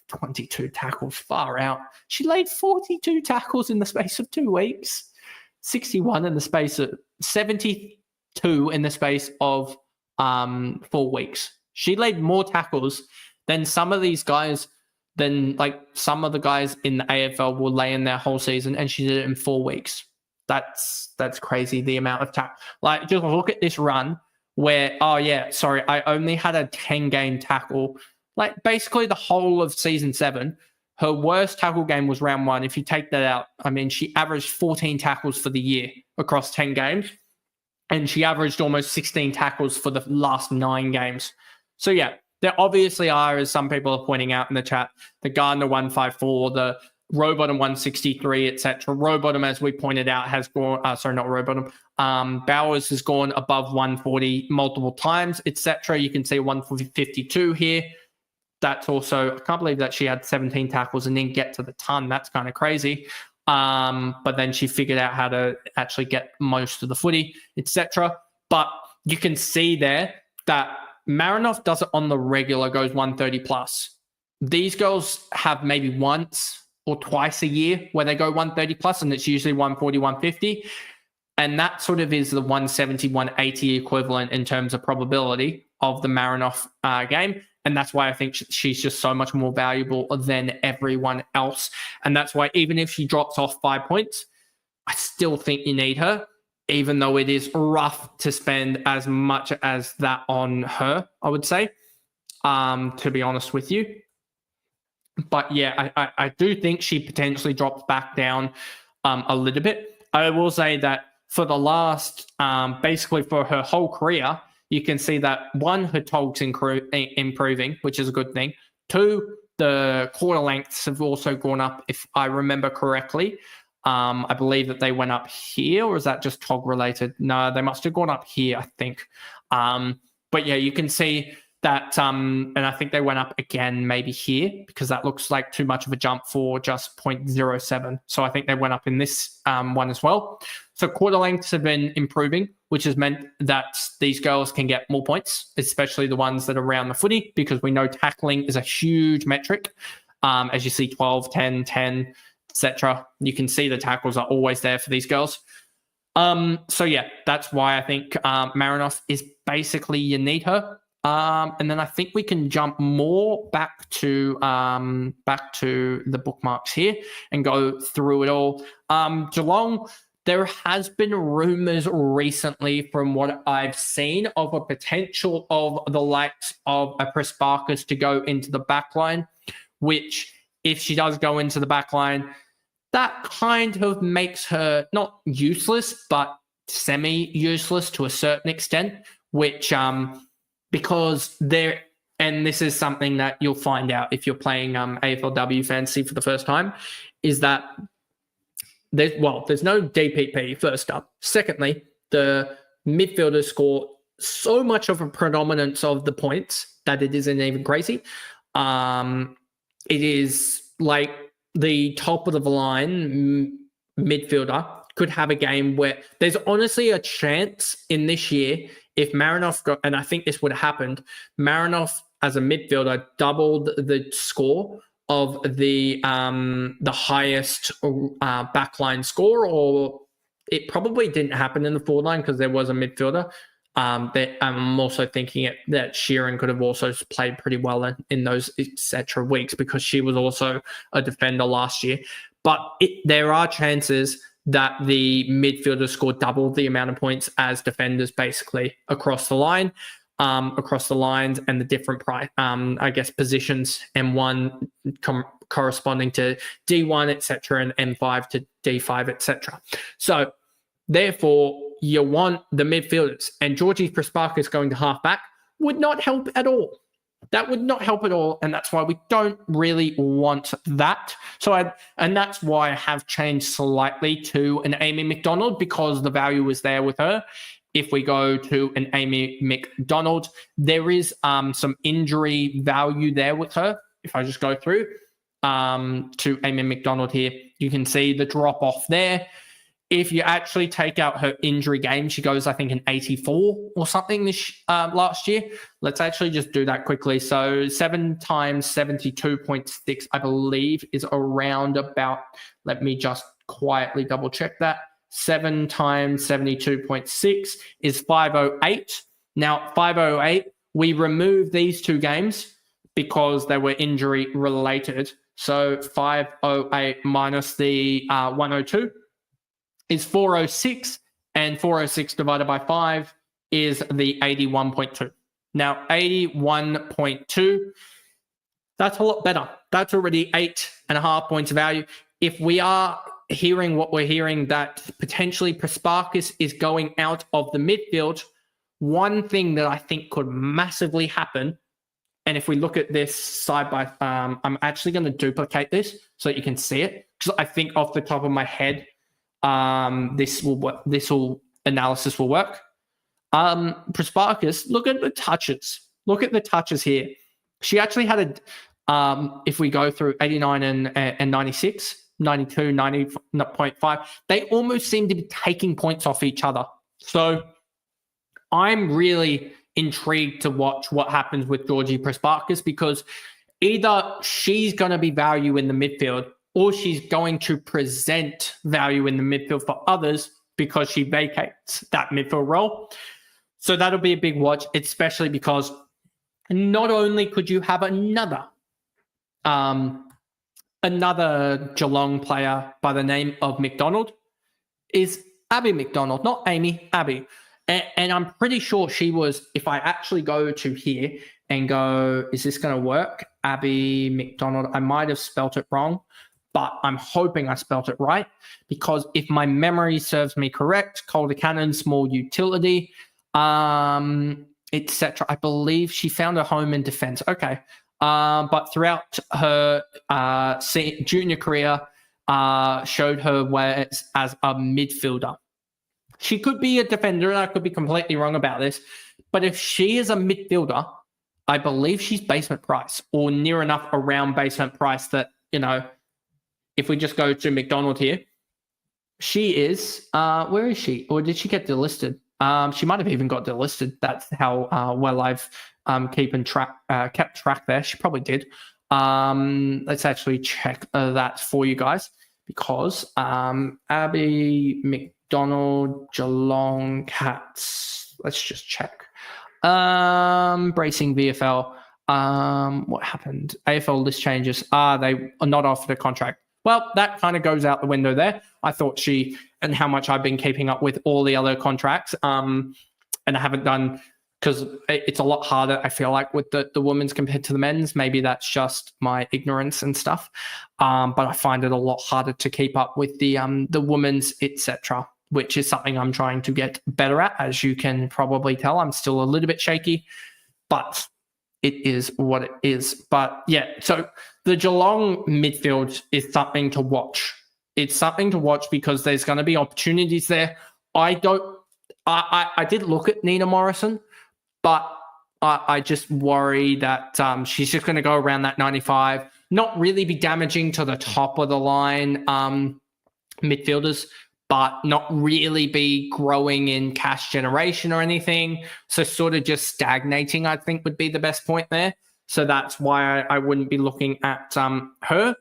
22 tackles, far out. She laid 42 tackles in the space of 2 weeks, 61 in the space of 72 in the space of 4 weeks. She laid more tackles than some of these guys, than like some of the guys in the AFL will lay in their whole season, and she did it in 4 weeks. That's crazy, the amount of tackle. Like, just look at this run where, I only had a 10-game tackle. Like, basically the whole of season 7, her worst tackle game was round 1. If you take that out, I mean, she averaged 14 tackles for the year across 10 games, and she averaged almost 16 tackles for the last 9 games. So yeah, there obviously are, as some people are pointing out in the chat, the Gardner 154, the Rowbottom 163, etc. Rowbottom, as we pointed out, has gone. Sorry, not Rowbottom. Bowers has gone above 140 multiple times, etc. You can see 152 here. That's also, I can't believe that she had 17 tackles and didn't get to the ton. That's kind of crazy. But then she figured out how to actually get most of the footy, etc. But you can see there that Marinoff does it on the regular, goes 130 plus. These girls have maybe once or twice a year where they go 130 plus, and it's usually 140, 150. And that sort of is the 170, 180 equivalent in terms of probability of the Marinoff game. And that's why I think she's just so much more valuable than everyone else. And that's why even if she drops off 5 points, I still think you need her, even though it is rough to spend as much as that on her, I would say, to be honest with you. But yeah, I do think she potentially drops back down a little bit. I will say that for the last, basically for her whole career, you can see that one, her tog's improving, which is a good thing. Two, the quarter lengths have also gone up, if I remember correctly. I believe that they went up here, or is that just tog related? No, they must have gone up here, I think. But yeah, you can see that, and I think they went up again maybe here, because that looks like too much of a jump for just 0.07. So I think they went up in this one as well. So quarter lengths have been improving, which has meant that these girls can get more points, especially the ones that are around the footy, because we know tackling is a huge metric. As you see, 12, 10, 10, etc. You can see the tackles are always there for these girls. So yeah, that's why I think Marinoff is basically, you need her. And then I think we can jump more back to the bookmarks here and go through it all. Geelong, there has been rumors recently, from what I've seen, of a potential of the likes of a Pressparkers to go into the backline, which, if she does go into the backline, that kind of makes her not useless, but semi-useless to a certain extent, which because there, and this is something that you'll find out if you're playing AFLW Fantasy for the first time, is that there's no DPP, first up. Secondly, the midfielders score so much of a predominance of the points that it isn't even crazy. It is like the top of the line midfielder could have a game where there's honestly a chance in this year, if Marinoff got, and I think this would have happened, Marinoff as a midfielder doubled the score of the highest backline score, or it probably didn't happen in the forward line because there was a midfielder. I'm also thinking that Sheeran could have also played pretty well in those etc. weeks, because she was also a defender last year. But there are chances that the midfielders scored double the amount of points as defenders, basically across the line, across the lines, and the different I guess positions, M1 corresponding to D1, etc., and M5 to D5, etc. So therefore, you want the midfielders, and Georgie Pressparkers going to halfback would not help at all. That would not help at all, and that's why we don't really want that. And that's why I have changed slightly to an Amy McDonald, because the value is there with her. If we go to an Amy McDonald, there is some injury value there with her. If I just go through to Amy McDonald here, you can see the drop off there. If you actually take out her injury game, she goes, I think, an 84 or something this last year. Let's actually just do that quickly. So 7 times 72.6, I believe, is around about, let me just quietly double check that. 7 times 72.6 is 508. Now, 508, we remove these two games because they were injury related. So 508 minus the 102 is 406, and 406 divided by 5 is the 81.2. Now, 81.2, that's a lot better. That's already 8.5 points of value. If we are hearing what we're hearing, that potentially Pressparkers is going out of the midfield, one thing that I think could massively happen And if we look at this side by, I'm actually going to duplicate this so that you can see it, because I think off the top of my head, this analysis will work. Prasparkas, look at the touches. Look at the touches here. She actually had if we go through 89 and 96, 92, 90.5, they almost seem to be taking points off each other. So I'm really intrigued to watch what happens with Georgie Prasparkas, because either she's going to be value in the midfield or she's going to present value in the midfield for others because she vacates that midfield role. So that'll be a big watch, especially because not only could you have another Geelong player by the name of McDonald, is Abby McDonald, not Amy, Abby. And I'm pretty sure she was, if I actually go to here and go, is this going to work? Abby McDonald, I might have spelt it wrong, but I'm hoping I spelt it right, because if my memory serves me correct, Calder Cannon, small utility, etc. I believe she found a home in defense. Okay. But throughout her junior career, showed her wares as a midfielder. She could be a defender, and I could be completely wrong about this. But if she is a midfielder, I believe she's basement price, or near enough around basement price that, if we just go to McDonald here, she is, where is she? Or did she get delisted? She might have even got delisted. That's how well I've kept track there. She probably did. Let's actually check that for you guys, because Abby McDonald, Geelong Cats. Let's just check. Bracing VFL. What happened? AFL list changes. They are not offered a contract. Well, that kind of goes out the window there. I thought and how much I've been keeping up with all the other contracts. And I haven't done, because it's a lot harder, I feel like, with the women's compared to the men's. Maybe that's just my ignorance and stuff. But I find it a lot harder to keep up with the women's, etc., which is something I'm trying to get better at. As you can probably tell, I'm still a little bit shaky, but it is what it is. But yeah, so the Geelong midfield is something to watch. It's something to watch because there's going to be opportunities there. I did look at Nina Morrison, but I just worry that she's just going to go around that 95, not really be damaging to the top of the line midfielders, but not really be growing in cash generation or anything. So sort of just stagnating, I think, would be the best point there. So that's why I wouldn't be looking at her.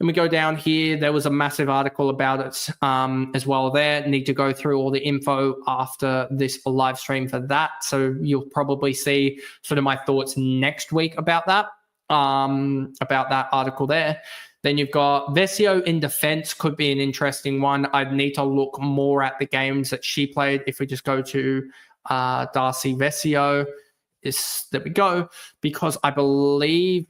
And we go down here. There was a massive article about it as well there. Need to go through all the info after this live stream for that. So you'll probably see sort of my thoughts next week about that article there. Then you've got Vesio in defense, could be an interesting one. I'd need to look more at the games that she played. If we just go to Darcy Vesio, there we go, because I believe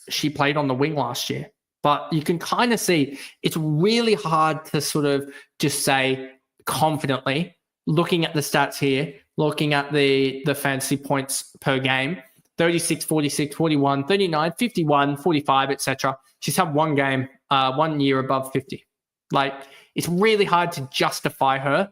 she played on the wing last year. But you can kind of see it's really hard to sort of just say confidently, looking at the stats here, looking at the fantasy points per game, 36, 46, 41, 39, 51, 45, etc. She's had one game, 1 year above 50. Like, it's really hard to justify her,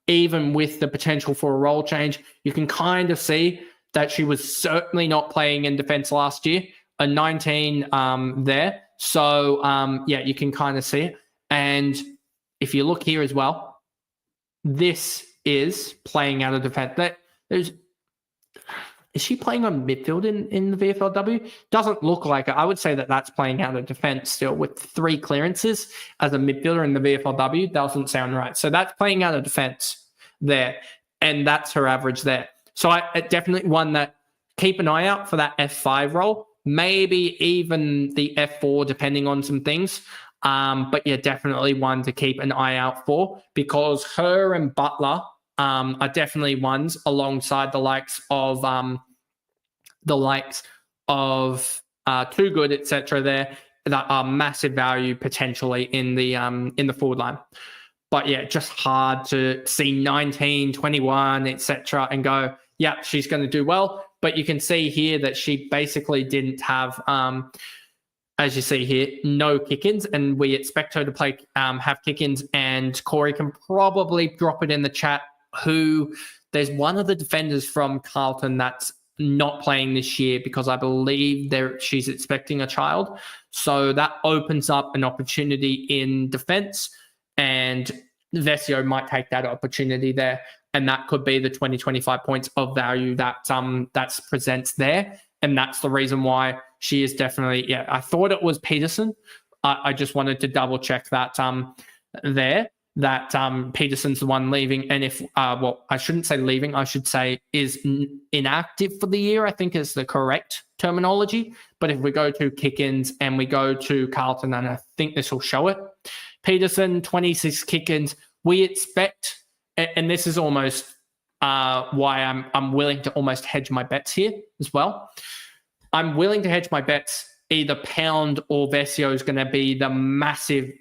even with the potential for a role change. You can kind of see that she was certainly not playing in defense last year, a 19 there. So, yeah, you can kind of see it. And if you look here as well, this is playing out of defense. Is she playing on midfield in the VFLW? Doesn't look like it. I would say that that's playing out of defense still with 3 clearances as a midfielder in the VFLW. Doesn't sound right. So that's playing out of defense there. And that's her average there. So I definitely one that keep an eye out for that F5 role. Maybe even the F4, depending on some things. But yeah, definitely one to keep an eye out for, because her and Butler are definitely ones alongside the likes of Too Good, etc. there, that are massive value potentially in the forward line. But yeah, just hard to see 19, 21, etc. and go, yeah, she's going to do well. But you can see here that she basically didn't have, as you see here, no kick-ins, and we expect her to play have kick-ins. And Corey can probably drop it in the chat who there's one of the defenders from Carlton that's not playing this year because I believe she's expecting a child. So that opens up an opportunity in defense, and Vesio might take that opportunity there. And that could be the 20-25 points of value that presents there. And that's the reason why she is definitely, I thought it was Peterson. I just wanted to double check that there. That Peterson's the one leaving, and if I shouldn't say leaving, I should say is inactive for the year, I think is the correct terminology. But if we go to kick-ins and we go to Carlton, and I think this will show it, Peterson 26 kick-ins. We expect, and this is almost why I'm willing to almost hedge my bets here as well. I'm willing to hedge my bets. Either Pound or Vesio is going to be the massive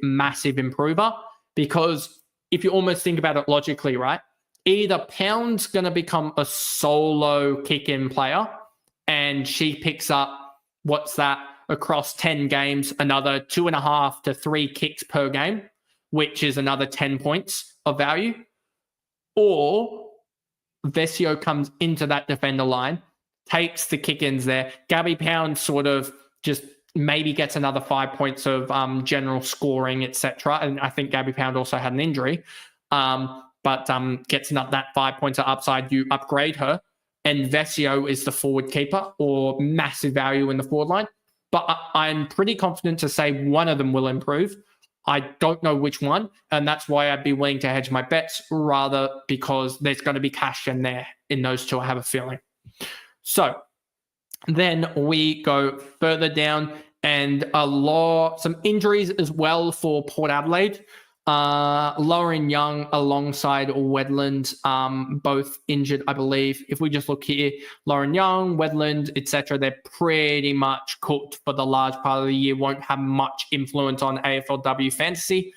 improver. Because if you almost think about it logically, right? Either Pound's going to become a solo kick-in player and she picks up, across 10 games, another 2.5 to 3 kicks per game, which is another 10 points of value. Or Vesio comes into that defender line, takes the kick-ins there. Gabby Pound sort of just maybe gets another 5 points of general scoring, etc. And I think Gabby Pound also had an injury, but gets that 5 points of upside. You upgrade her, and Vesio is the forward keeper or massive value in the forward line. But I'm pretty confident to say one of them will improve. I don't know which one, and that's why I'd be willing to hedge my bets rather, because there's going to be cash in there in those two, I have a feeling. So then we go further down, and some injuries as well for Port Adelaide. Lauren Young alongside Wedland, both injured, I believe. If we just look here, Lauren Young, Wedland, etc., they're pretty much cooked for the large part of the year, won't have much influence on AFLW Fantasy.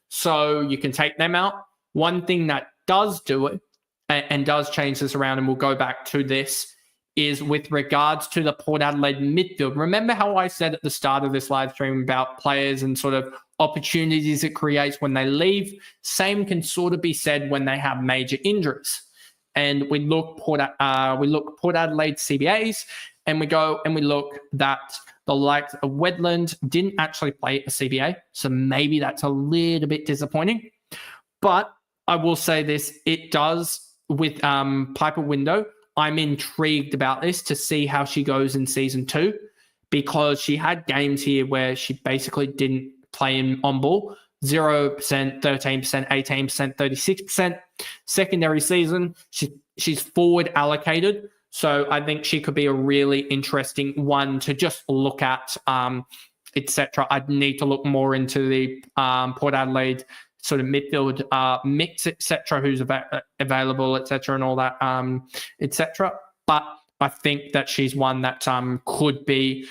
So you can take them out. One thing that does do it and does change this around, and we'll go back to this, is with regards to the Port Adelaide midfield. Remember how I said at the start of this live stream about players and sort of opportunities it creates when they leave? Same can sort of be said when they have major injuries. And we look Port Adelaide CBAs, and we go and we look that the likes of Wedland didn't actually play a CBA, so maybe that's a little bit disappointing. But I will say this, it does with Piper Window. I'm intrigued about this to see how she goes in season 2, because she had games here where she basically didn't play on ball. 0%, 13%, 18%, 36%. Secondary season, she's forward allocated. So I think she could be a really interesting one to just look at, etc. I'd need to look more into the Port Adelaide sort of midfield mix, etc., who's available, etc., and all that, etc. But I think that she's one that could be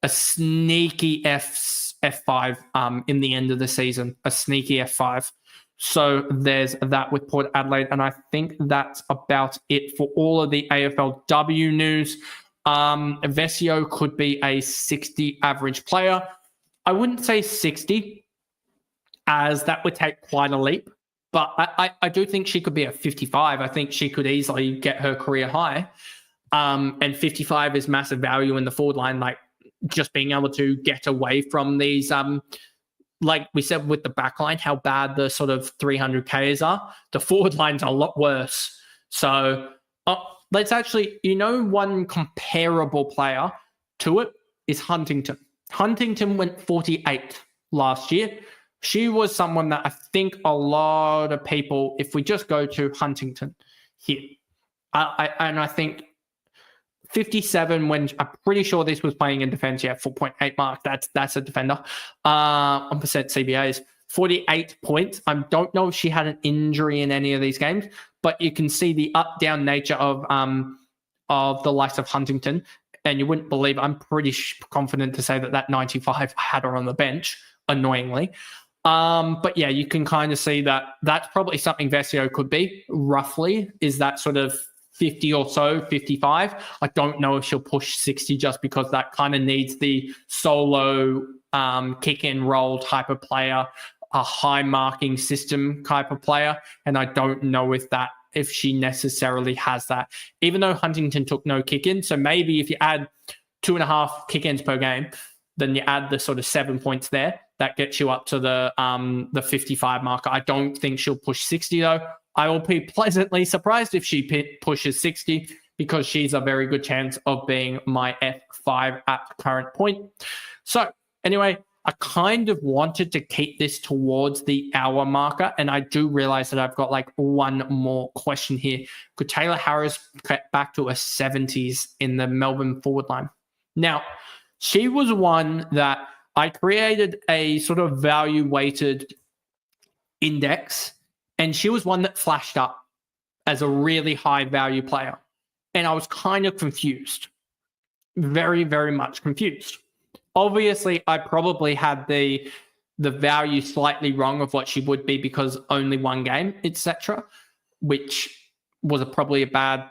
a sneaky F5 in the end of the season, a sneaky F5. So there's that with Port Adelaide, and I think that's about it for all of the AFLW news. Vesio could be a 60 average player. I wouldn't say 60, as that would take quite a leap. But I do think she could be a 55. I think she could easily get her career high. And 55 is massive value in the forward line, like just being able to get away from these, like we said with the back line, how bad the sort of 300Ks are. The forward line's a lot worse. So let's actually, one comparable player to it is Huntington. Huntington went 48 last year. She was someone that I think a lot of people, if we just go to Huntington here, I think 57, when I'm pretty sure this was playing in defense, 4.8 mark. That's a defender. On percent CBAs, 48 points. I don't know if she had an injury in any of these games, but you can see the up-down nature of the likes of Huntington, and you wouldn't believe, I'm pretty confident to say that 95 had her on the bench, annoyingly. But you can kind of see that that's probably something Vesio could be, roughly, is that sort of 50 or so, 55. I don't know if she'll push 60 just because that kind of needs the solo kick and roll type of player, a high marking system type of player. And I don't know if she necessarily has that, even though Huntington took no kick in. So maybe if you add 2.5 kick ins per game, then you add the sort of 7 points there. That gets you up to the 55 marker. I don't think she'll push 60 though. I will be pleasantly surprised if she pushes 60 because she's a very good chance of being my F5 at the current point. So anyway, I kind of wanted to keep this towards the hour marker, and I do realize that I've got like one more question here. Could Taylor Harris get back to a 70s in the Melbourne forward line? Now, she was one that I created a sort of value-weighted index, and she was one that flashed up as a really high-value player. And I was kind of confused. Very, very much confused. Obviously, I probably had the value slightly wrong of what she would be because only one game, etc., which was probably a bad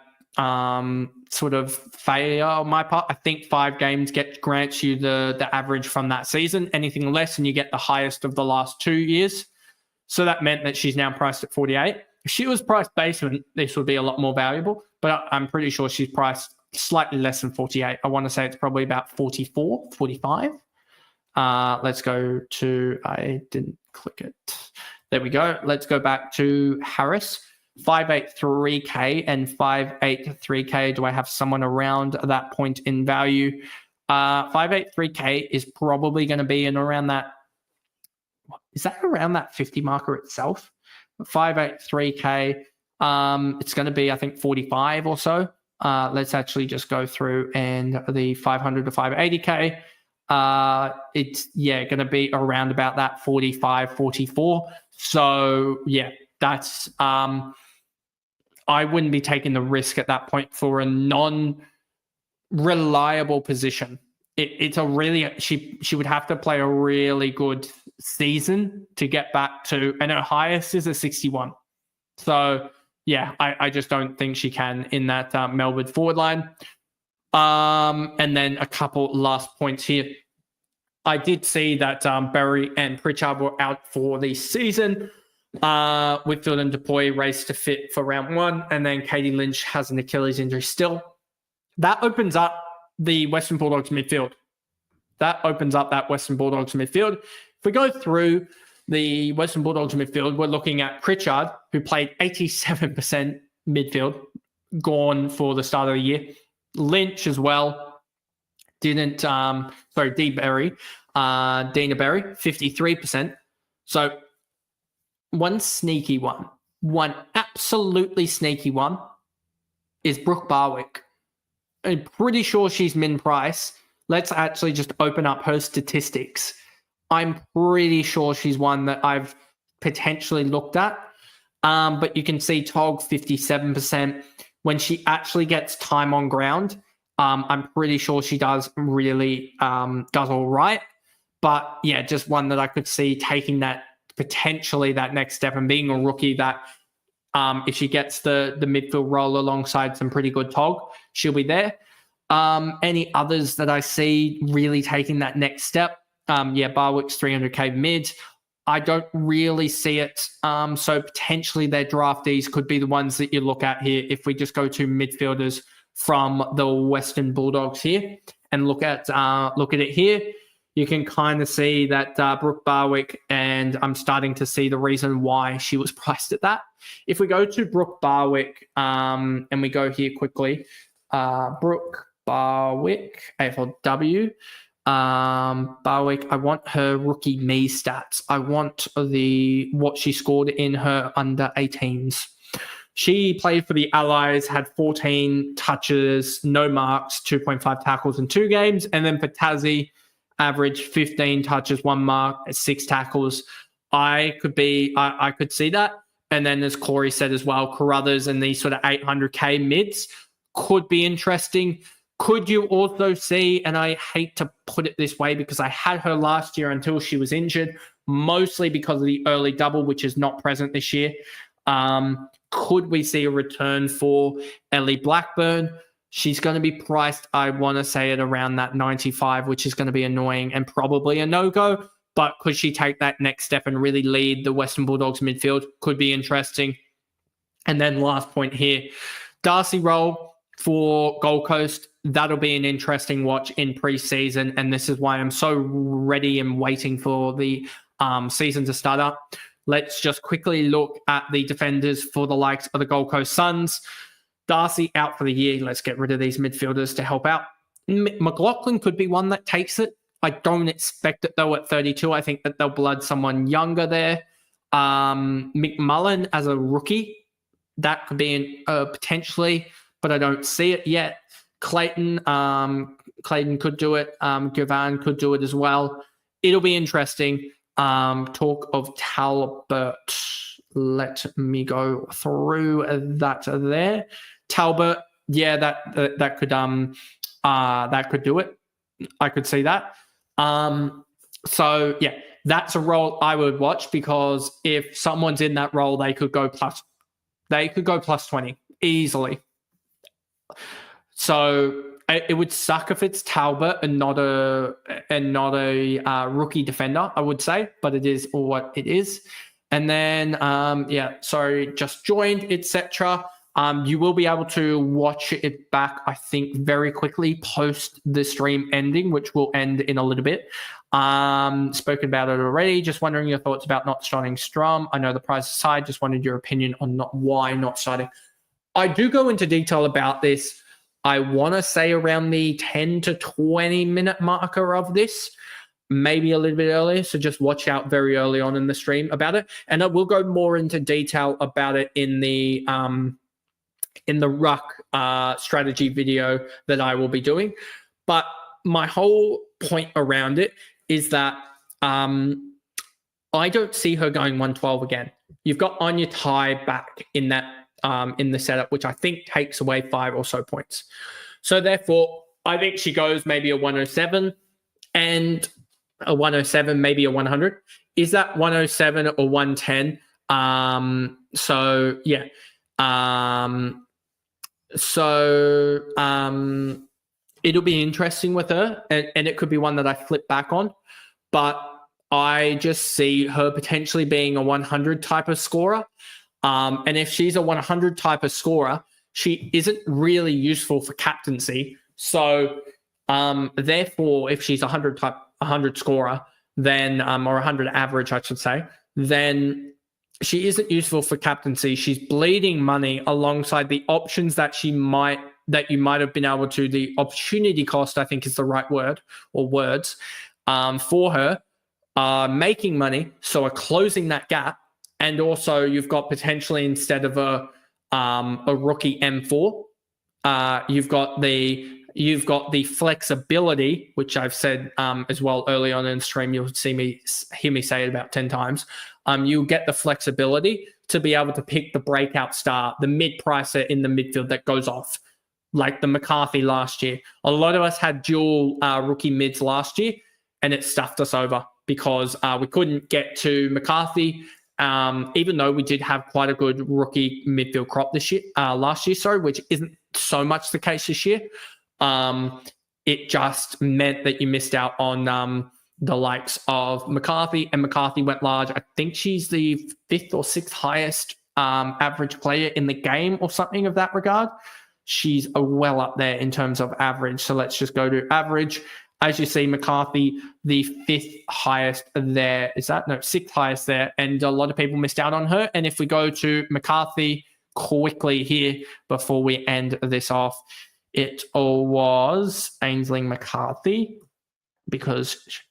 sort of failure on my part. I think 5 games grants you the average from that season. Anything less and you get the highest of the last 2 years. So that meant that she's now priced at 48. If she was priced basement, this would be a lot more valuable, but I'm pretty sure she's priced slightly less than 48. I want to say it's probably about 44, 45. Let's go to, I didn't click it. There we go. Let's go back to Harris. 583K and 583K. Do I have someone around that point in value? 583K is probably going to be in around that. Is that around that 50 marker itself? 583K. It's going to be, I think, 45 or so. Let's actually just go through and the 500 to 580K. It's going to be around about that 45, 44. So yeah, that's I wouldn't be taking the risk at that point for a non-reliable position. It's a really, she would have to play a really good season to get back to, and her highest is a 61. So yeah, I just don't think she can in that Melbourne forward line. And then a couple last points here. I did see that Berry and Pritchard were out for the season. Whitfield and DuPuy raced to fit for round 1, and then Katie Lynch has an Achilles injury still. That opens up the Western Bulldogs midfield. If we go through the Western Bulldogs midfield, we're looking at Pritchard, who played 87% midfield, gone for the start of the year. Lynch as well. Dina Berry, 53%. So one absolutely sneaky one is Brooke Barwick. I'm pretty sure she's min price. Let's actually just open up her statistics. I'm pretty sure she's one that I've potentially looked at. But you can see Tog 57%. When she actually gets time on ground, I'm pretty sure she does really does all right. But yeah, just one that I could see taking that potentially that next step and being a rookie that if she gets the midfield role alongside some pretty good Tog, she'll be there. Any others that I see really taking that next step? Barwick's 300K mid. I don't really see it. So potentially their draftees could be the ones that you look at here. If we just go to midfielders from the Western Bulldogs here and look at it here, you can kind of see that Brooke Barwick, and I'm starting to see the reason why she was priced at that. If we go to Brooke Barwick and we go here quickly, Brooke Barwick, AFLW. Barwick, I want her rookie me stats. I want what she scored in her under 18s. She played for the Allies, had 14 touches, no marks, 2.5 tackles in 2 games. And then for Tassie, averaged 15 touches, 1 mark, 6 tackles. I could see that. And then as Corey said as well, Carruthers and these sort of 800K mids could be interesting. Could you also see, and I hate to put it this way because I had her last year until she was injured, mostly because of the early double, which is not present this year. Could we see a return for Ellie Blackburn? She's going to be priced, I want to say, at around that 95, which is going to be annoying and probably a no-go. But could she take that next step and really lead the Western Bulldogs midfield? Could be interesting. And then last point here, Darcy Roll for Gold Coast. That'll be an interesting watch in preseason. And this is why I'm so ready and waiting for the season to start up. Let's just quickly look at the defenders for the likes of the Gold Coast Suns. Darcy out for the year. Let's get rid of these midfielders to help out. McLaughlin could be one that takes it. I don't expect it, though, at 32. I think that they'll blood someone younger there. McMullen as a rookie, that could be potentially, but I don't see it yet. Clayton could do it. Gavan could do it as well. It'll be interesting. Talk of Talbot. Let me go through that there. Talbot, yeah, that could do it. I could see that. So yeah, that's a role I would watch, because if someone's in that role, they could go plus 20 easily. So it would suck if it's Talbot and not a rookie defender, I would say, but it is what it is. And then just joined, etc. You will be able to watch it back, I think, very quickly post the stream ending, which will end in a little bit. Spoken about it already. Just wondering your thoughts about not starting Strum. I know the price aside, just wanted your opinion on why not starting. I do go into detail about this. I want to say around the 10 to 20 minute marker of this, maybe a little bit earlier. So just watch out very early on in the stream about it. And I will go more into detail about it in the ruck strategy video that I will be doing. But my whole point around it is that I don't see her going 112 again. You've got Anya Tai back in that in the setup, which I think takes away 5 or so points. So therefore, I think she goes maybe a 107 and a 107, maybe a 100. Is that 107 or 110? It'll be interesting with her, and it could be one that I flip back on. But I just see her potentially being a 100 type of scorer. And if she's a 100 type of scorer, she isn't really useful for captaincy. So therefore, if she's a 100 scorer, then or 100 average, I should say, then she isn't useful for captaincy. She's bleeding money alongside the options that you might have been able to. The opportunity cost, I think, is the right word or words for her, making money. So are closing that gap. And also, you've got potentially, instead of a rookie M4, you've got the flexibility, which I've said as well early on in the stream. You'll hear me say it about 10 times. You'll get the flexibility to be able to pick the breakout star, the mid-pricer in the midfield that goes off, like the McCarthy last year. A lot of us had dual rookie mids last year, and it stuffed us over because we couldn't get to McCarthy. Even though we did have quite a good rookie midfield crop last year, which isn't so much the case this year. It just meant that you missed out on the likes of McCarthy, and McCarthy went large. I think she's the 5th or 6th highest average player in the game or something of that regard. She's well up there in terms of average. So let's just go to average. As you see, McCarthy, the 5th highest there. Is that? No, 6th highest there. And a lot of people missed out on her. And if we go to McCarthy quickly here before we end this off, it was Ainsley McCarthy,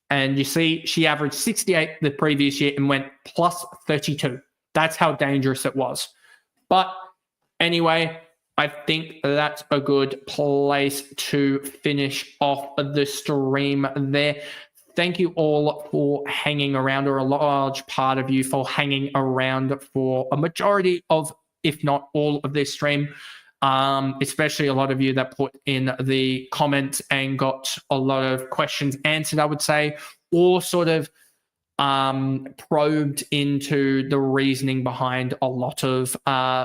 and you see she averaged 68 the previous year and went plus 32. That's how dangerous it was. But anyway, I think that's a good place to finish off the stream there. Thank you all for hanging around, or a large part of you for hanging around for a majority of, if not all of this stream. Especially a lot of you that put in the comments and got a lot of questions answered, I would say, or sort of probed into the reasoning behind a lot of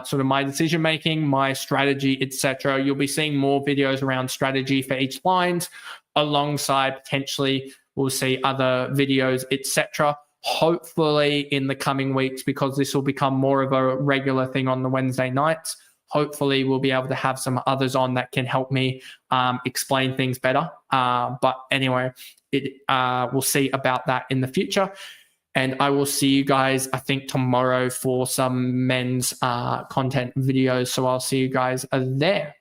sort of my decision making, my strategy, etc. You'll be seeing more videos around strategy for each lines, alongside potentially we'll see other videos, etc. Hopefully in the coming weeks, because this will become more of a regular thing on the Wednesday nights. Hopefully we'll be able to have some others on that can help me explain things better. But anyway, we'll see about that in the future. And I will see you guys, I think, tomorrow for some men's content videos. So I'll see you guys there.